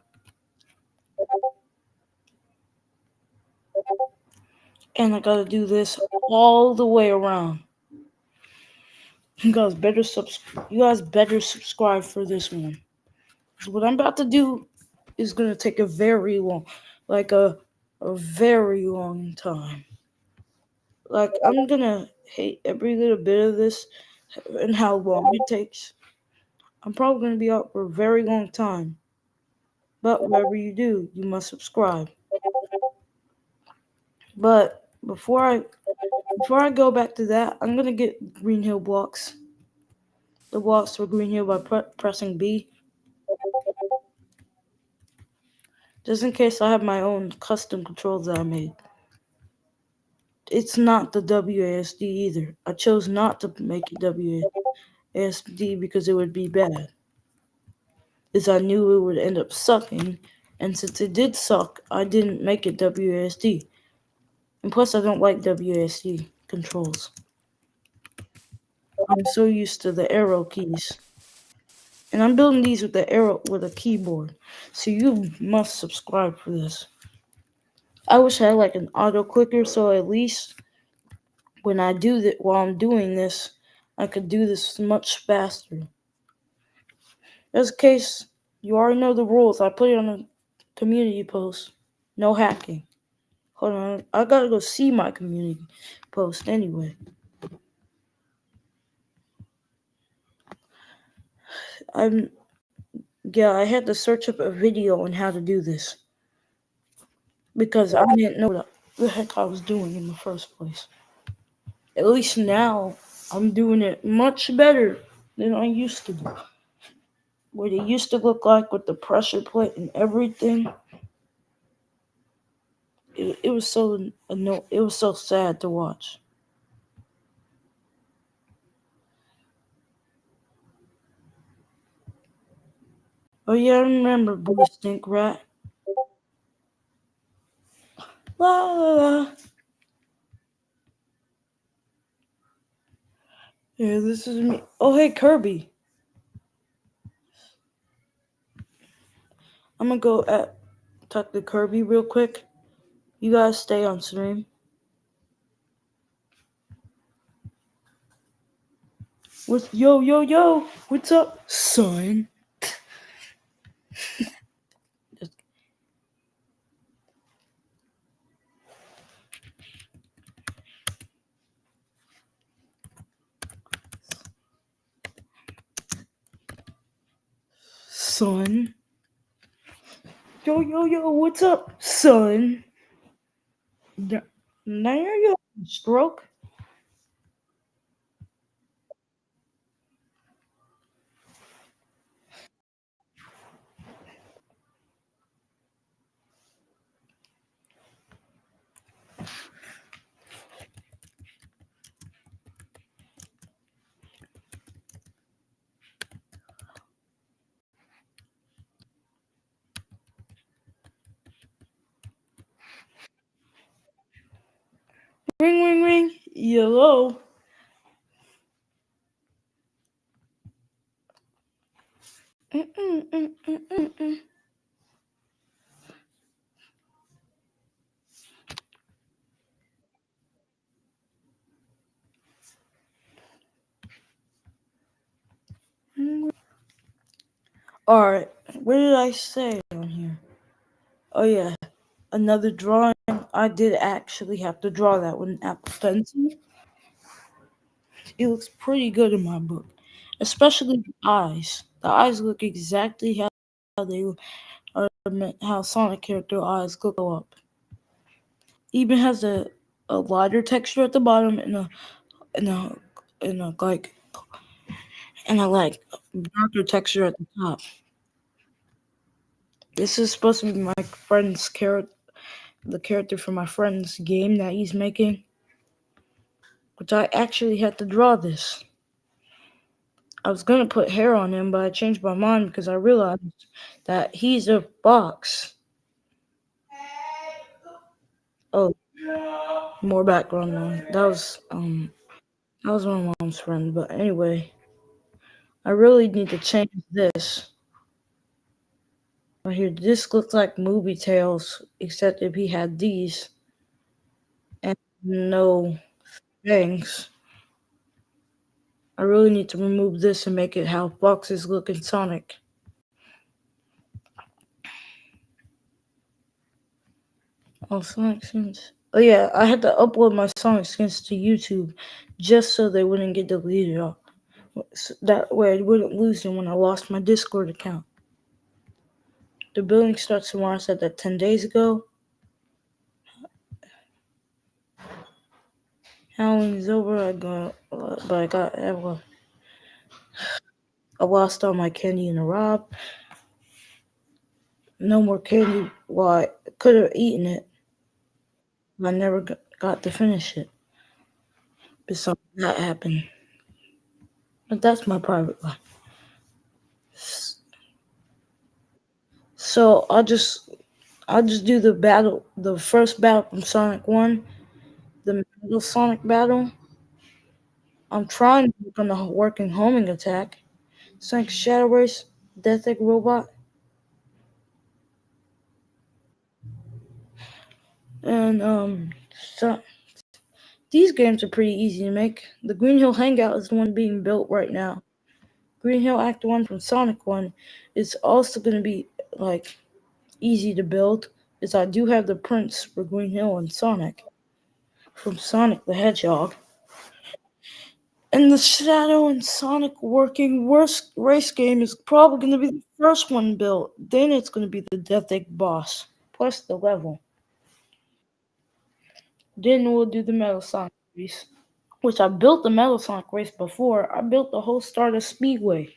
And I gotta do this all the way around. You guys better subscribe for this one. So what I'm about to do is gonna take a very long time. Like, I'm gonna hate every little bit of this and how long it takes. I'm probably gonna be out for a very long time. But whatever you do, you must subscribe. But before I go back to that, I'm gonna get Green Hill blocks. The blocks for Green Hill by pressing B. Just in case I have my own custom controls that I made. It's not the WASD either. I chose not to make it WASD because it would be bad. As I knew it would end up sucking, and since it did suck, I didn't make it WASD. And plus, I don't like WASD controls. I'm so used to the arrow keys. And I'm building these with a keyboard. So you must subscribe for this. I wish I had like an auto clicker so at least when I do that while I'm doing this, I could do this much faster. Just in case you already know the rules, I put it on a community post. No hacking. Hold on, I gotta go see my community post anyway. I had to search up a video on how to do this. Because I didn't know what the heck I was doing in the first place. At least now I'm doing it much better than I used to do. What it used to look like with the pressure plate and everything, it was so it was so sad to watch. Oh yeah, I remember Blue Stink Rat. La la la. Yeah, this is me. Oh hey Kirby, I'm gonna go talk to Kirby real quick. You guys stay on stream. With yo yo yo, what's up, son? Son. Yo yo yo, what's up, son? Now you're having a stroke. Ring ring ring. Hello. Mm-mm-mm-mm-mm-mm. All right, what did I say on here? Oh yeah, another drawing. I did actually have to draw that with an Apple Pencil. It looks pretty good in my book, especially the eyes. The eyes look exactly how they are meant, how Sonic character eyes go up. Even has a lighter texture at the bottom and a and a like and a like darker texture at the top. This is supposed to be my friend's character, the character from my friend's game that he's making, which I actually had to draw this. I was gonna put hair on him, but I changed my mind because I realized that he's a fox. Oh, more background noise. That was my mom's friend. But anyway, I really need to change this. Right here, this looks like movie tails, except if he had these and no things. I really need to remove this and make it how foxes look in Sonic. Oh, Sonic Skins. Oh yeah, I had to upload my Sonic Skins to YouTube just so they wouldn't get deleted off. So that way I wouldn't lose them when I lost my Discord account. The building starts tomorrow. I said that 10 days ago. Halloween is over. But I lost all my candy in a rob. No more candy. Well, I could have eaten it, but I never got to finish it. But something that happened. But that's my private life. So I'll just do the first battle from Sonic One, the middle Sonic battle. I'm trying to work on the working homing attack. Sonic Shadow Race, Death Egg Robot, and so these games are pretty easy to make. The Green Hill Hangout is the one being built right now. Green Hill Act One from Sonic One is also going to be like easy to build, as I do have the prints for Green Hill and Sonic from Sonic the Hedgehog. And the Shadow and Sonic working worst race game is probably going to be the first one built. Then it's going to be the Death Egg boss, plus the level. Then we'll do the Metal Sonic race. which I built the Metal Sonic race before. I built the whole Stardust Speedway.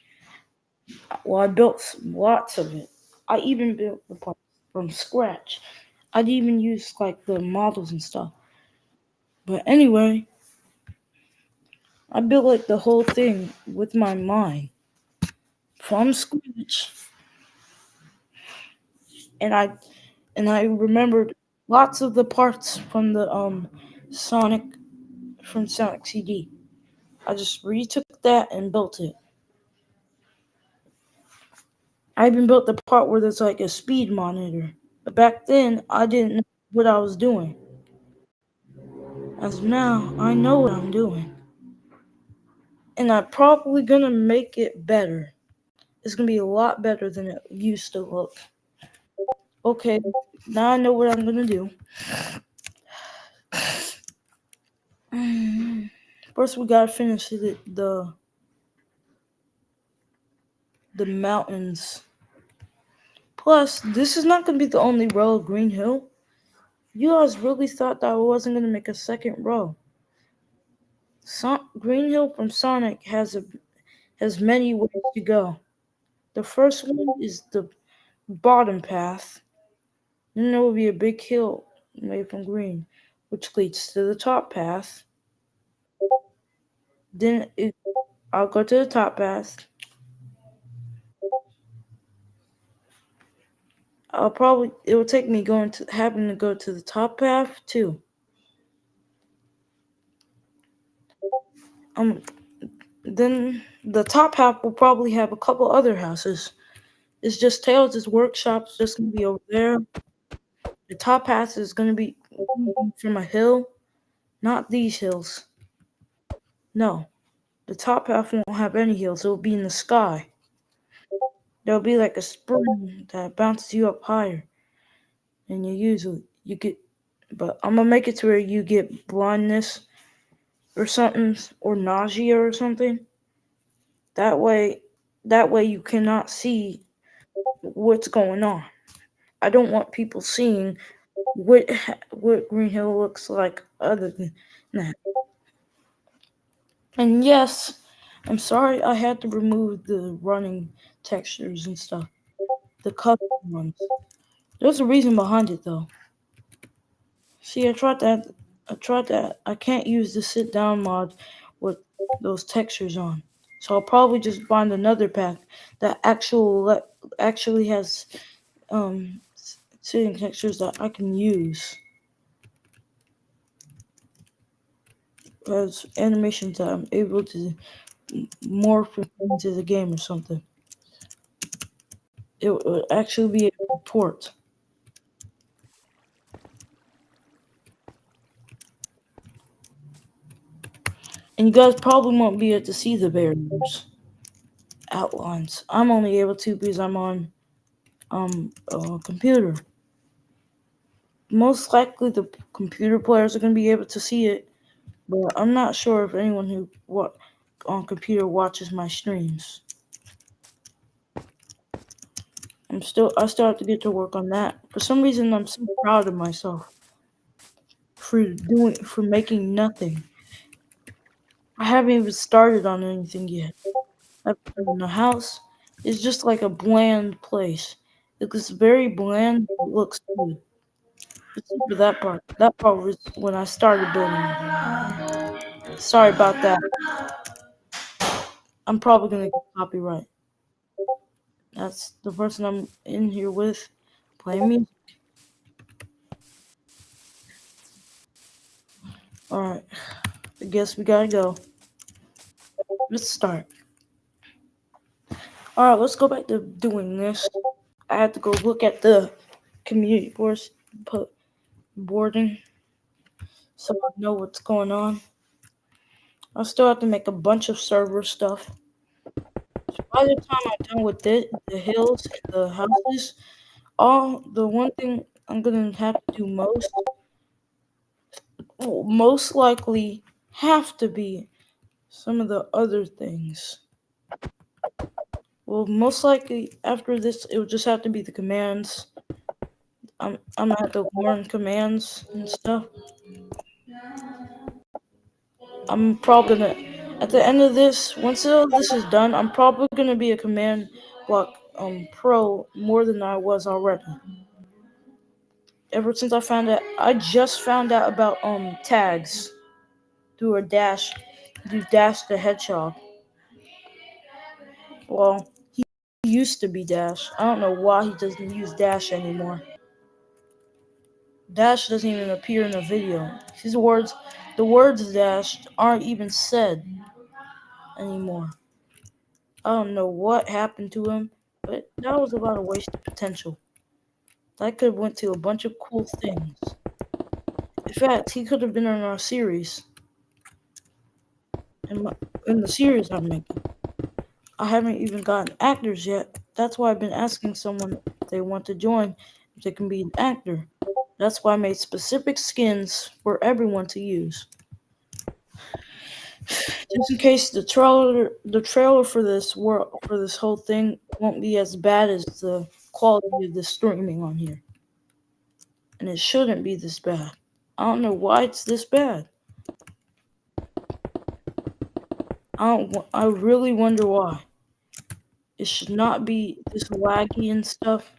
Well, I built lots of it. I even built the parts from scratch. I'd even use like the models and stuff. But anyway, I built like the whole thing with my mind from scratch, and I remembered lots of the parts from the Sonic from Sonic CD. I just retook that and built it. I even built the part where there's like a speed monitor. But back then, I didn't know what I was doing. As of now, I know what I'm doing. And I'm probably gonna make it better. It's gonna be a lot better than it used to look. Okay, now I know what I'm gonna do. First, we gotta finish the mountains. Plus, this is not gonna be the only row of Green Hill. You guys really thought that I wasn't gonna make a second row. Green Hill from Sonic has many ways to go. The first one is the bottom path. Then there will be a big hill made from green, which leads to the top path. Then I'll go to the top path. It will take me having to go to the top path too. Then the top half will probably have a couple other houses. It's just Tails' workshop's just gonna be over there. The top half is gonna be from a hill, not these hills. No, the top half won't have any hills. It will be in the sky. There'll be like a spring that bounces you up higher, and you get. But I'm gonna make it to where you get blindness or something, or nausea or something. That way, you cannot see what's going on. I don't want people seeing what Green Hill looks like other than that. And yes, I'm sorry I had to remove the running textures and stuff. The custom ones. There's a reason behind it though. See, I tried that. I can't use the sit down mod with those textures on. So I'll probably just find another pack that actually has sitting textures that I can use as animations that I'm able to morph into the game or something. It would actually be a report. And you guys probably won't be able to see the barriers outlines. I'm only able to because I'm on a computer. Most likely the computer players are going to be able to see it, but I'm not sure if anyone who on computer watches my streams. I still have to get to work on that. For some reason, I'm so proud of myself for making nothing. I haven't even started on anything yet. The house is just like a bland place. It's very bland, but it looks good. Except for that part. That part was when I started building it. Sorry about that. I'm probably gonna get copyright. That's the person I'm in here with playing music. Alright. I guess we gotta go. Let's start. Alright, let's go back to doing this. I have to go look at the community boarding so I know what's going on. I still have to make a bunch of server stuff. So by the time I'm done with the hills and the houses, the one thing I'm gonna have to do most likely have to be some of the other things. Well, most likely after this, it will just have to be the commands. I'm gonna have to learn commands and stuff. I'm probably gonna, at the end of this, once all this is done, I'm probably gonna be a command block pro more than I was already. Ever since I just found out about tags through Dash the Hedgehog. Well, he used to be Dash. I don't know why he doesn't use Dash anymore. Dash doesn't even appear in the video. The words Dash aren't even said anymore. I don't know what happened to him, but that was a lot of wasted potential. That could have went to a bunch of cool things. In fact, he could have been in our series. In the series I'm making. I haven't even gotten actors yet. That's why I've been asking someone if they want to join, if they can be an actor. That's why I made specific skins for everyone to use. Just in case the trailer for this whole thing won't be as bad as the quality of the streaming on here. And it shouldn't be this bad. I don't know why it's this bad. I really wonder why. It should not be this laggy and stuff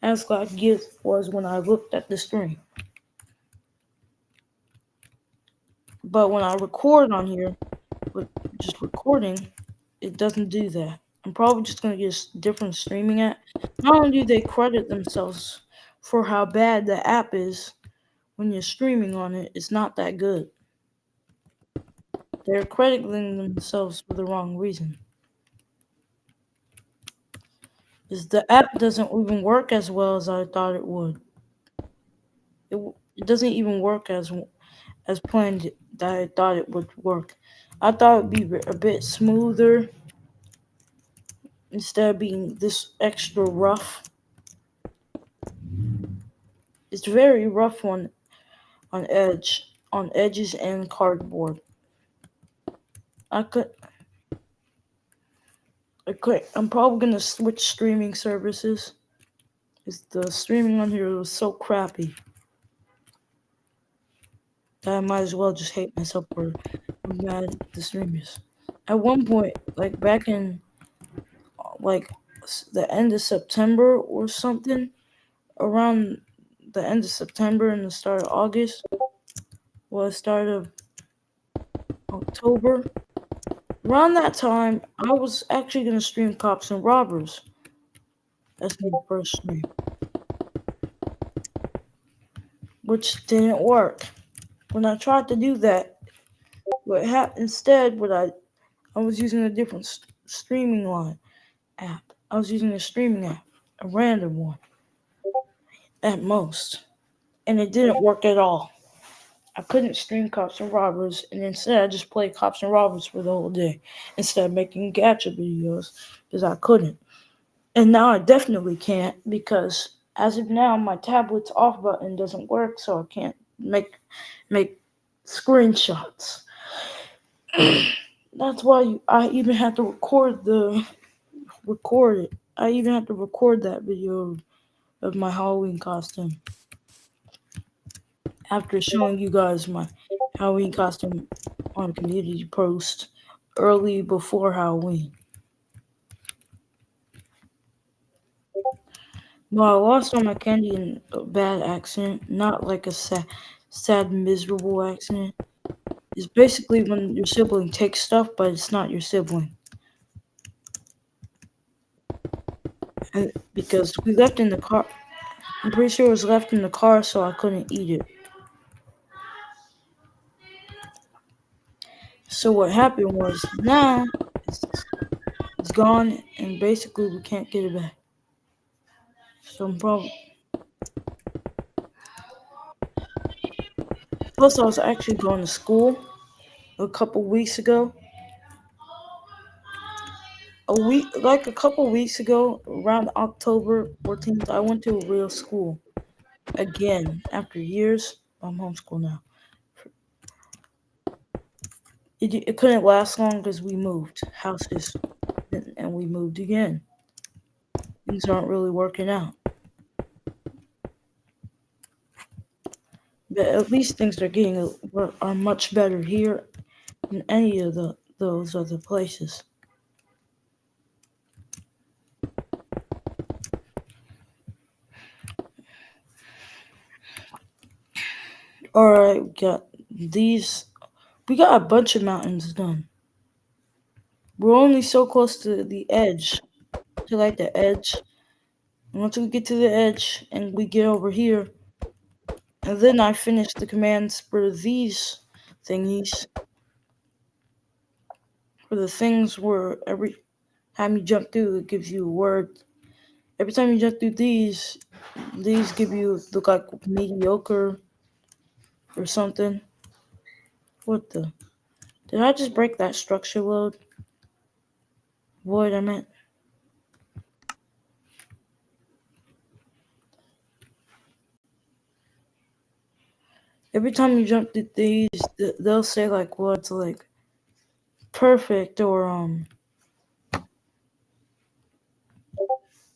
as laggy as it was when I looked at the stream. But when I record on here, with just recording, it doesn't do that. I'm probably just going to get a different streaming app. Not only do they credit themselves for how bad the app is when you're streaming on it, it's not that good. They're crediting themselves for the wrong reason. Because the app doesn't even work as well as I thought it would. It doesn't even work as planned that I thought it would work. I thought it would be a bit smoother instead of being this extra rough. It's very rough on edges and cardboard. I'm probably gonna switch streaming services. Because the streaming on here was so crappy that I might as well just hate myself for how bad the stream is. At one point, like back in like the end of September or something, around the end of September and the start of August, well, the start of October, around that time, I was actually going to stream Cops and Robbers. That's my first stream. Which didn't work. When I tried to do that, I was using a different streaming line app. I was using a streaming app, a random one, at most. And it didn't work at all. I couldn't stream Cops and Robbers, and instead I just played Cops and Robbers for the whole day instead of making gacha videos because I couldn't. And now I definitely can't because as of now my tablet's off button doesn't work, so I can't make screenshots. That's why I even had to record it. I even had to record that video of my Halloween costume after showing you guys my Halloween costume on a community post early before Halloween. Well, I lost all my candy in a bad accident, not like a sad, miserable accident. It's basically when your sibling takes stuff, but it's not your sibling. And because we left in the car, I'm pretty sure it was left in the car, so I couldn't eat it. So what happened was now it's gone, and basically we can't get it back. So I'm probably. Plus, I was actually going to school a couple weeks ago. A couple weeks ago, around October 14th, I went to a real school again after years. I'm homeschooled now. It couldn't last long because we moved houses and we moved again. Things aren't really working out. But at least things are much better here in any of those other places. Alright, we got these. We got a bunch of mountains done. We're only so close to the edge. To like the edge. And once we get to the edge and we get over here, and then I finish the commands for these thingies. For the things where every time you jump through, it gives you a word. Every time you jump through these give you look like mediocre or something. What the? Did I just break that structure load? Void, I meant. Every time you jump through these, they'll say like words like perfect or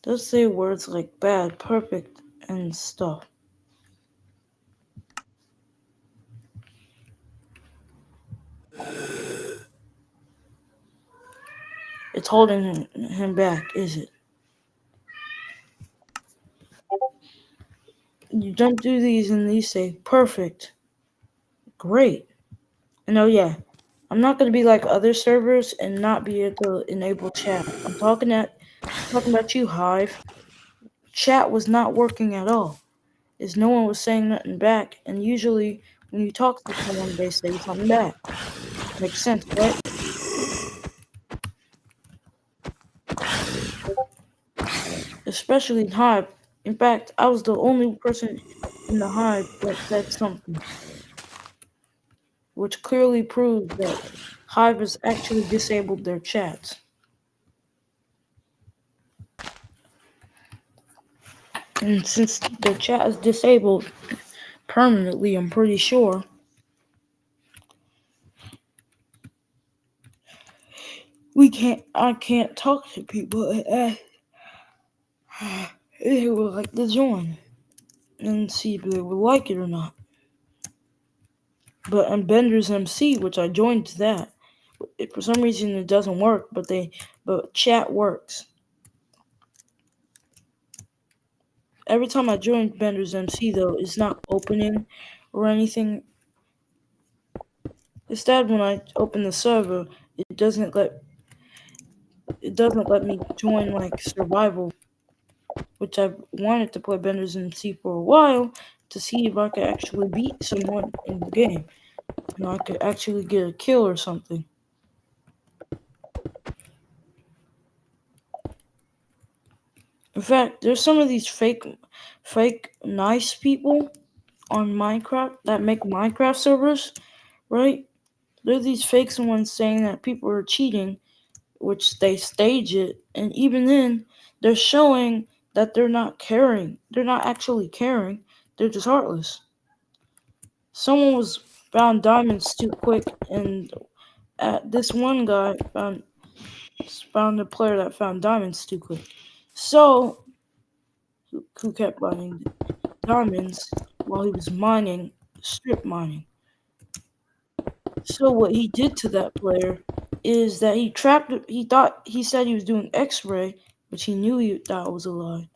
they'll say words like bad, perfect, and stuff. It's holding him back, is it? You jump through these and these say perfect, great. And oh yeah, I'm not gonna be like other servers and not be able to enable chat. I'm talking about you, Hive. Chat was not working at all. Is no one was saying nothing back, and usually when you talk to someone, they say something back. Makes sense, right? Especially in Hive. In fact, I was the only person in the Hive that said something, which clearly proves that Hive has actually disabled their chats. And since the chat is disabled permanently, I'm pretty sure, I can't talk to people they would like to join and see if they would like it or not. But on Bender's MC, which I joined that, for some reason it doesn't work, but chat works. Every time I join Bender's MC though, it's not opening or anything. Instead, when I open the server, it doesn't let me join like survival, which I've wanted to play Bender's MC for a while to see if I could actually beat someone in the game. And I could actually get a kill or something. In fact, there's some of these fake nice people on Minecraft that make Minecraft servers, right? There are these fake ones saying that people are cheating, which they stage it, and even then, they're showing that they're not caring. They're not actually caring. They're just heartless. Someone was found diamonds too quick, and this one guy found a player that found diamonds too quick. So, who kept finding diamonds while he was mining, strip mining. So what he did to that player is that he said he was doing X-ray, which he knew that was a lie.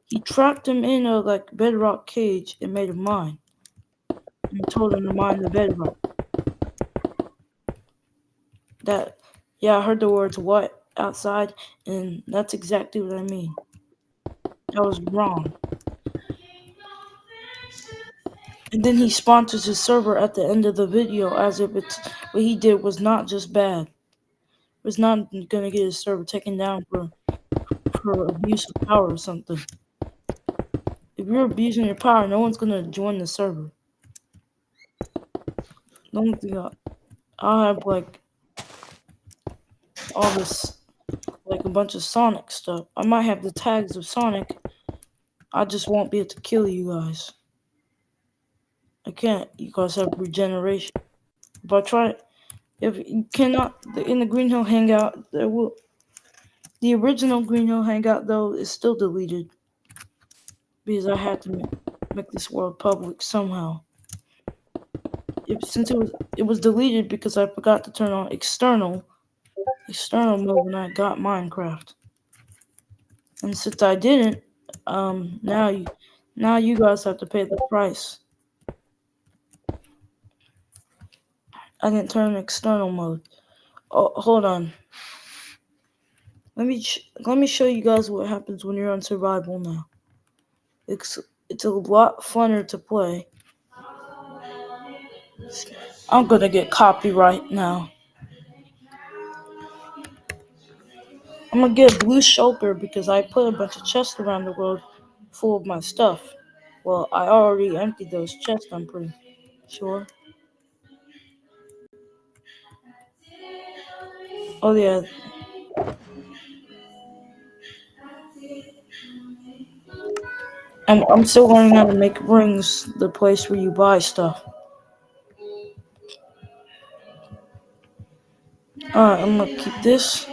He trapped him in a like bedrock cage and made him mine. And told him to mine the bedrock. I heard the words "what" outside, and that's exactly what I mean. That was wrong. And then he sponsors his server at the end of the video as if what he did was not just bad. Was not gonna get his server taken down for abuse of power or something. If you're abusing your power, no one's gonna join the server. The only thing I'll have like all this, like a bunch of Sonic stuff. I might have the tags of Sonic. I just won't be able to kill you guys. I can't. You guys have regeneration. But if you cannot, in the Green Hill Hangout, the original Green Hill Hangout though is still deleted because I had to make this world public somehow. since it was deleted because I forgot to turn on external mode when I got Minecraft. And since I didn't, now you guys have to pay the price. I didn't turn on external mode. Oh, hold on. Let me show you guys what happens when you're on survival now. It's a lot funner to play. I'm gonna get copyright now. I'm gonna get a blue shulker because I put a bunch of chests around the world full of my stuff. Well, I already emptied those chests, I'm pretty sure. Oh yeah. I'm still learning how to make rings, the place where you buy stuff. Alright, I'm gonna keep this.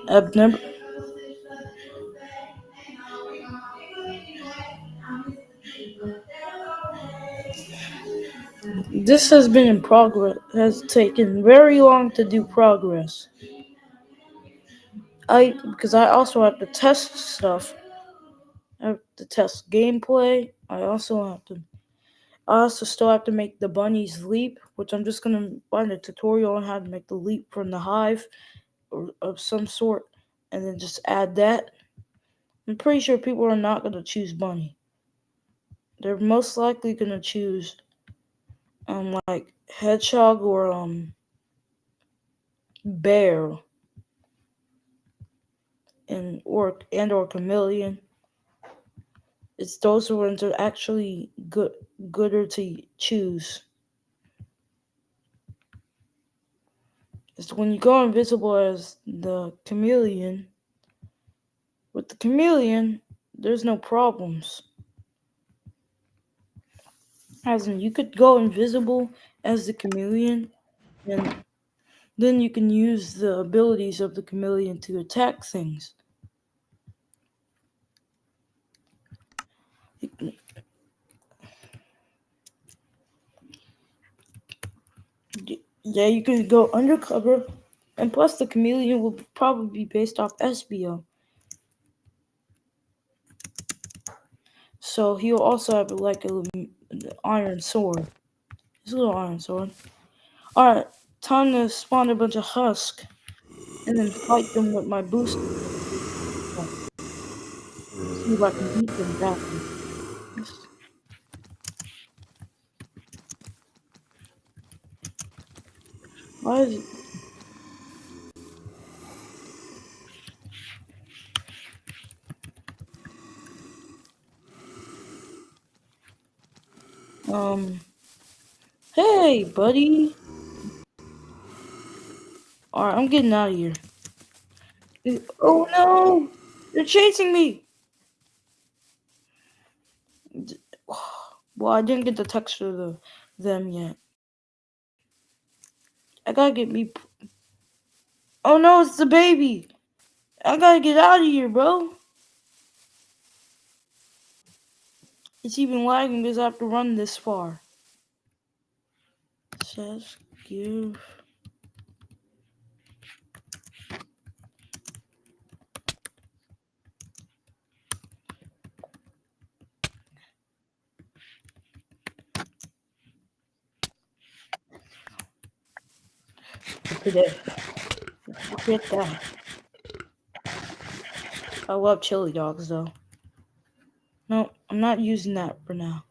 I've never. This has been in progress. Has taken very long to do progress. Because I also have to test stuff. I have to test gameplay. I also still have to make the bunnies leap, which I'm just gonna find a tutorial on how to make the leap from the hive or of some sort, and then just add that. I'm pretty sure people are not gonna choose bunny. They're most likely gonna choose like hedgehog or bear or chameleon. It's those ones are actually gooder to choose. It's when you go invisible as the chameleon. With the chameleon, there's no problems. As in, you could go invisible as the chameleon, and then you can use the abilities of the chameleon to attack things. Yeah, you can go undercover, and plus the chameleon will probably be based off Espio. So he'll also have like an iron sword. His little iron sword. Alright, time to spawn a bunch of husk and then fight them with my booster. See if I can beat them back. Why is it? Hey, buddy. Alright, I'm getting out of here. Oh no! They're chasing me! Well, I didn't get the texture of them yet. I gotta get me. Oh no, it's the baby! I gotta get out of here, bro. It's even lagging because I have to run this far. Says give. Forget that. I love chili dogs though. No, I'm not using that for now.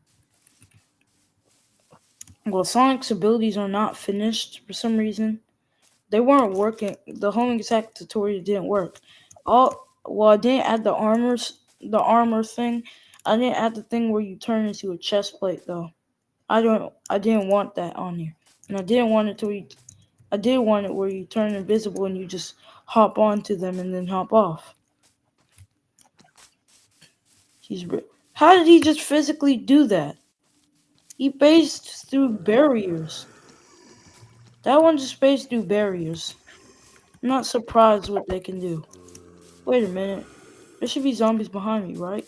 Well, Sonic's abilities are not finished for some reason. They weren't working. The homing attack tutorial didn't work. I didn't add the armor thing. I didn't add the thing where you turn into a chest plate though. I didn't want that on here, and I didn't want it where you turn invisible and you just hop onto them and then hop off. How did he just physically do that? He phased through barriers. That one just phased through barriers. I'm not surprised what they can do. Wait a minute. There should be zombies behind me, right?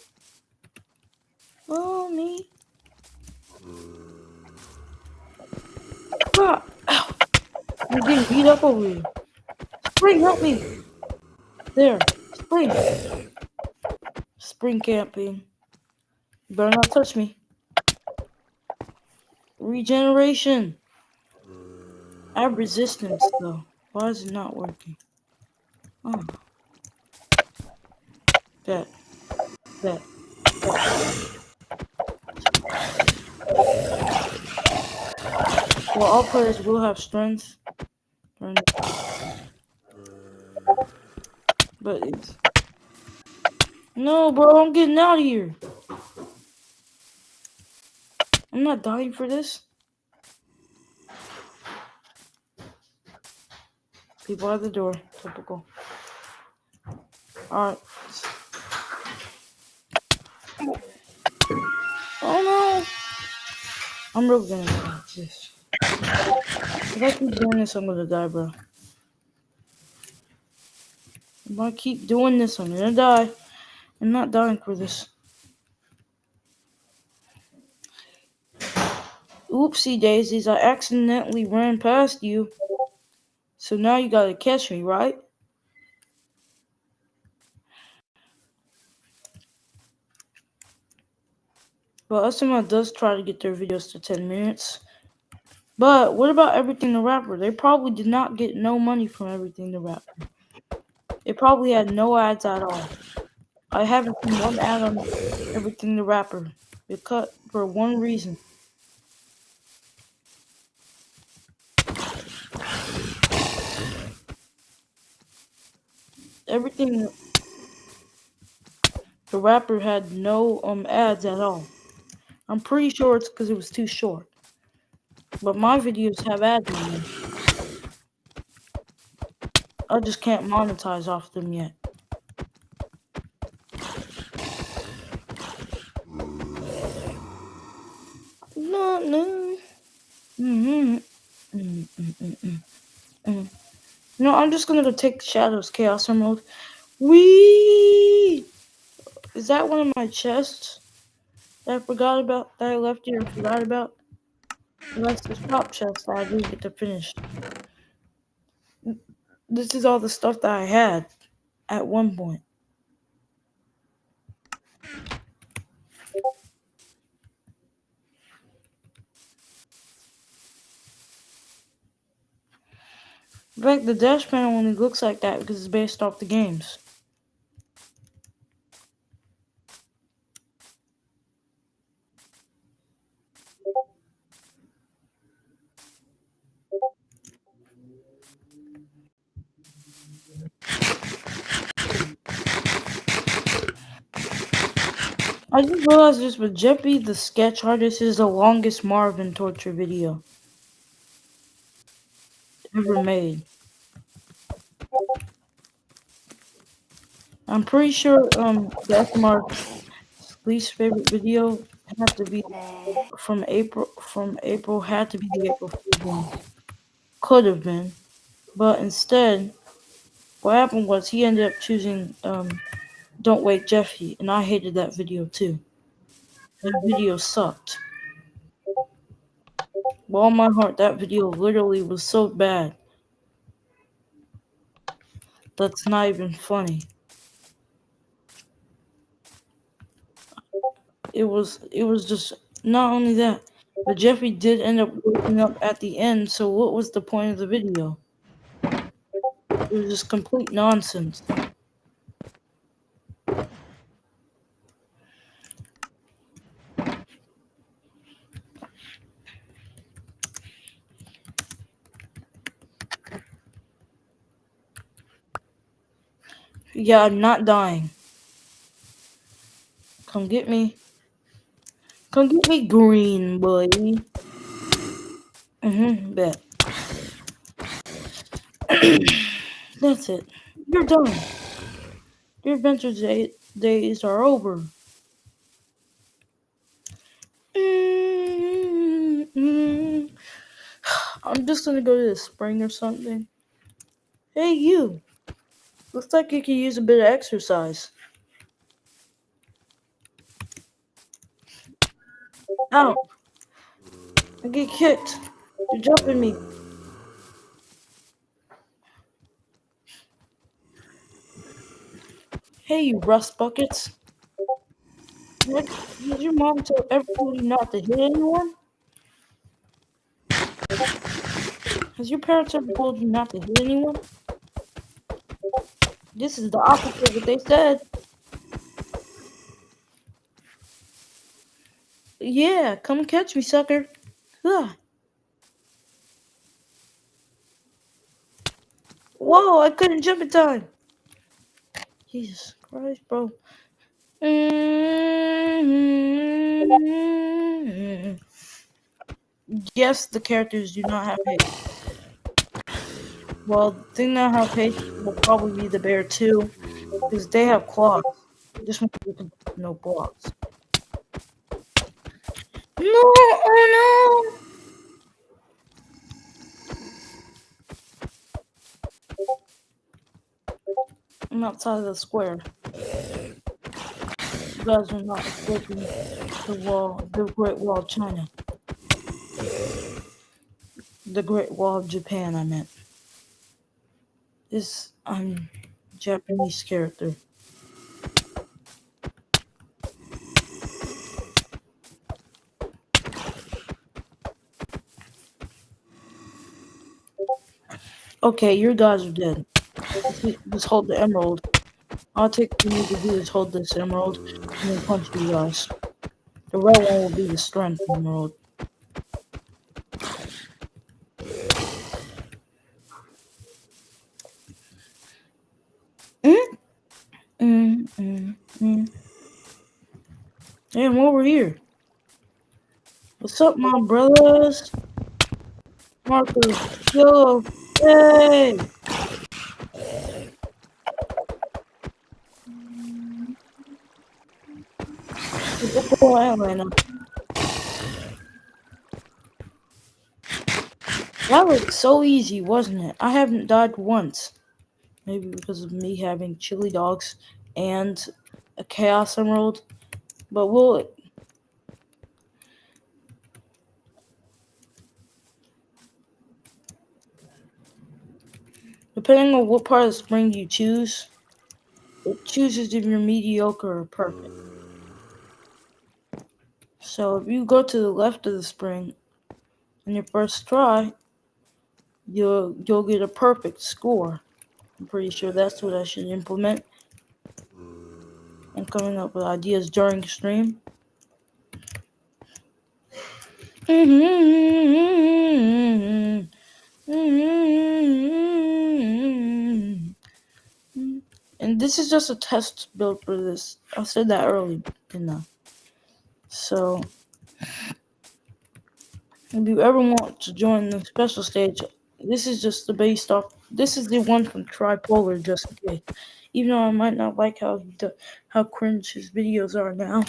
Oh, me. God. Ow. I'm getting beat up over here. Spring, help me. There. Spring. Spring camping. You better not touch me. Regeneration. I have resistance though. Why is it not working? Oh. That. That. Well, all players will have strength. But it's... No, bro, I'm getting out of here. I'm not dying for this. People at the door. Typical. Alright. Oh no! I'm really gonna die. This. If I keep doing this, I'm gonna die, bro. If I keep doing this, I'm gonna die. I'm not dying for this. Oopsie daisies, I accidentally ran past you. So now you gotta catch me, right? Well, SML does try to get their videos to 10 minutes. But what about Everything the Rapper? They probably did not get no money from Everything the Rapper. They probably had no ads at all. I haven't seen one ad on Everything the Rapper. It cut for one reason. Everything the Rapper had no ads at all. I'm pretty sure it's because it was too short. But my videos have ads in them. I just can't monetize off them yet. No. No, I'm just gonna go take Shadows Chaos Emerald. Wee! Is that one of my chests that I forgot about? That I left here and forgot about? That's the top chest that I didn't get to finish. This is all the stuff that I had at one point. In fact, the dash panel only looks like that because it's based off the games. I just realized this, but Jeppy the sketch artist is the longest Marvin torture video ever made. I'm pretty sure the SMR's least favorite video had to be from April. From April had to be the April Fool's one. Could have been, but instead, what happened was he ended up choosing Don't Wake Jeffy, and I hated that video too. That video sucked. With all my heart, that video literally was so bad. That's not even funny. It was just not only that, but Jeffrey did end up waking up at the end, so what was the point of the video? It was just complete nonsense. Yeah, I'm not dying. Come get me. Come get me, green boy. Bet. That's it. You're done. Your adventure days are over. I'm just gonna go to the spring or something. Hey, you. Looks like you could use a bit of exercise. Ow. I get kicked. You're jumping me. Hey, you rust buckets. What? Did your mom tell everybody not to hit anyone? Has your parents ever told you not to hit anyone? This is the opposite of what they said. Yeah, come catch me, sucker. Ugh. Whoa, I couldn't jump in time. Jesus Christ, bro. Yes, the characters do not have haste. Well, the thing that have haste will probably be the bear too, because they have claws. This one with no claws. No, oh no! I'm outside of the square. You guys are not escaping the Great Wall of China. The Great Wall of Japan, I meant. This, Japanese character. Okay, your guys are dead. Just hold the emerald. All take you need to do is hold this emerald and then punch you guys. The red one will be the strength emerald. Mm, mm. Damn, over here. What's up, my brothers? Marker, yo, hey! Typical Atlanta. That was so easy, wasn't it? I haven't died once. Maybe because of me having chili dogs and a chaos emerald. But we'll. Depending on what part of the spring you choose, it chooses if you're mediocre or perfect. So if you go to the left of the spring on your first try, you'll get a perfect score. I'm pretty sure that's what I should implement. I'm coming up with ideas during the stream. And this is just a test build for this. I said that early, didn't I? So, if you ever want to join the special stage, this is just the based off. This is the one from Tripolar, just in case. Even though I might not like how cringe his videos are now.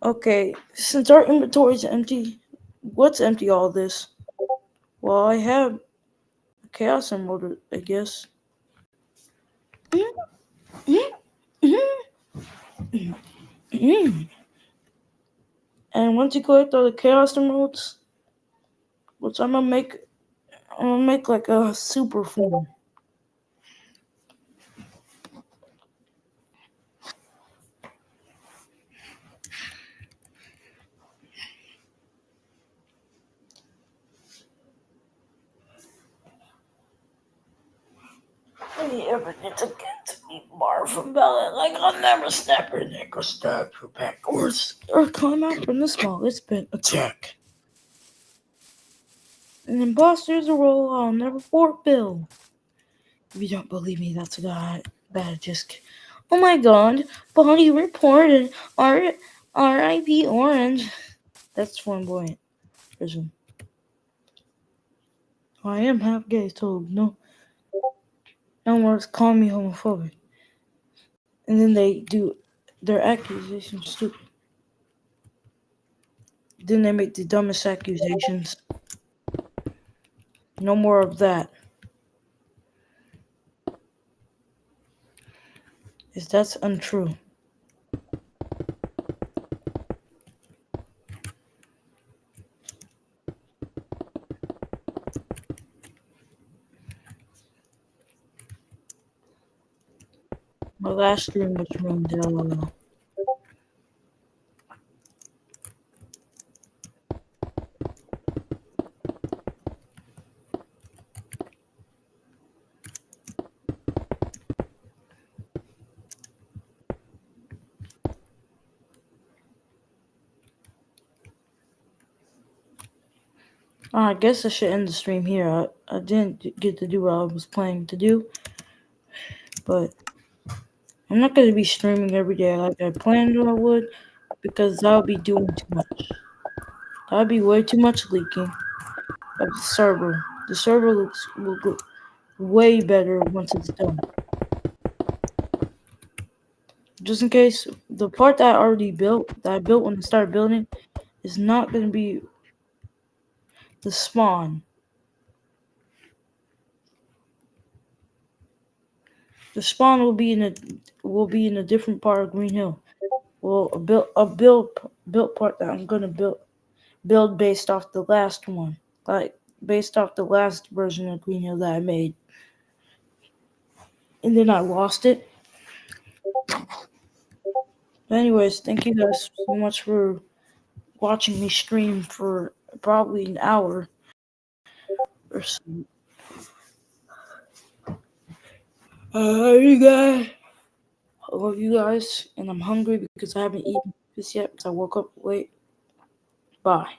Okay, since our inventory is empty, what's empty all this? Well, I have a Chaos Emerald, I guess. And once you collect all the Chaos Emeralds, which I'm gonna make like a super form. Any evidence against me, Marvin Ballot, like I'll never snap her neck or stab her back or climb out from the smallest bit attack. And imposters a roll, I'll never fort Bill. If you don't believe me, that's a bad just. Oh my god, body reported. R.I.P. Orange. That's flamboyant. Prison. I am half gay, so no one call me homophobic. And then they do their accusations stupid. Then they make the dumbest accusations. No more of that. is that's untrue. My last stream was ruined. I guess I should end the stream here. I didn't get to do what I was planning to do, but I'm not going to be streaming every day like I planned I would, because that would be doing too much. That would be way too much leaking of the server. The server will look way better once it's done. Just in case, the part that I already built, that I built when I started building, is not going to be the spawn. The spawn will be in a different part of Green Hill. Well, a built part that I'm gonna build based off the last one, like based off the last version of Green Hill that I made, and then I lost it. But anyways, thank you guys so much for watching me stream for probably an hour or so. You guys, I love you guys, and I'm hungry because I haven't eaten this yet because I woke up late. Bye.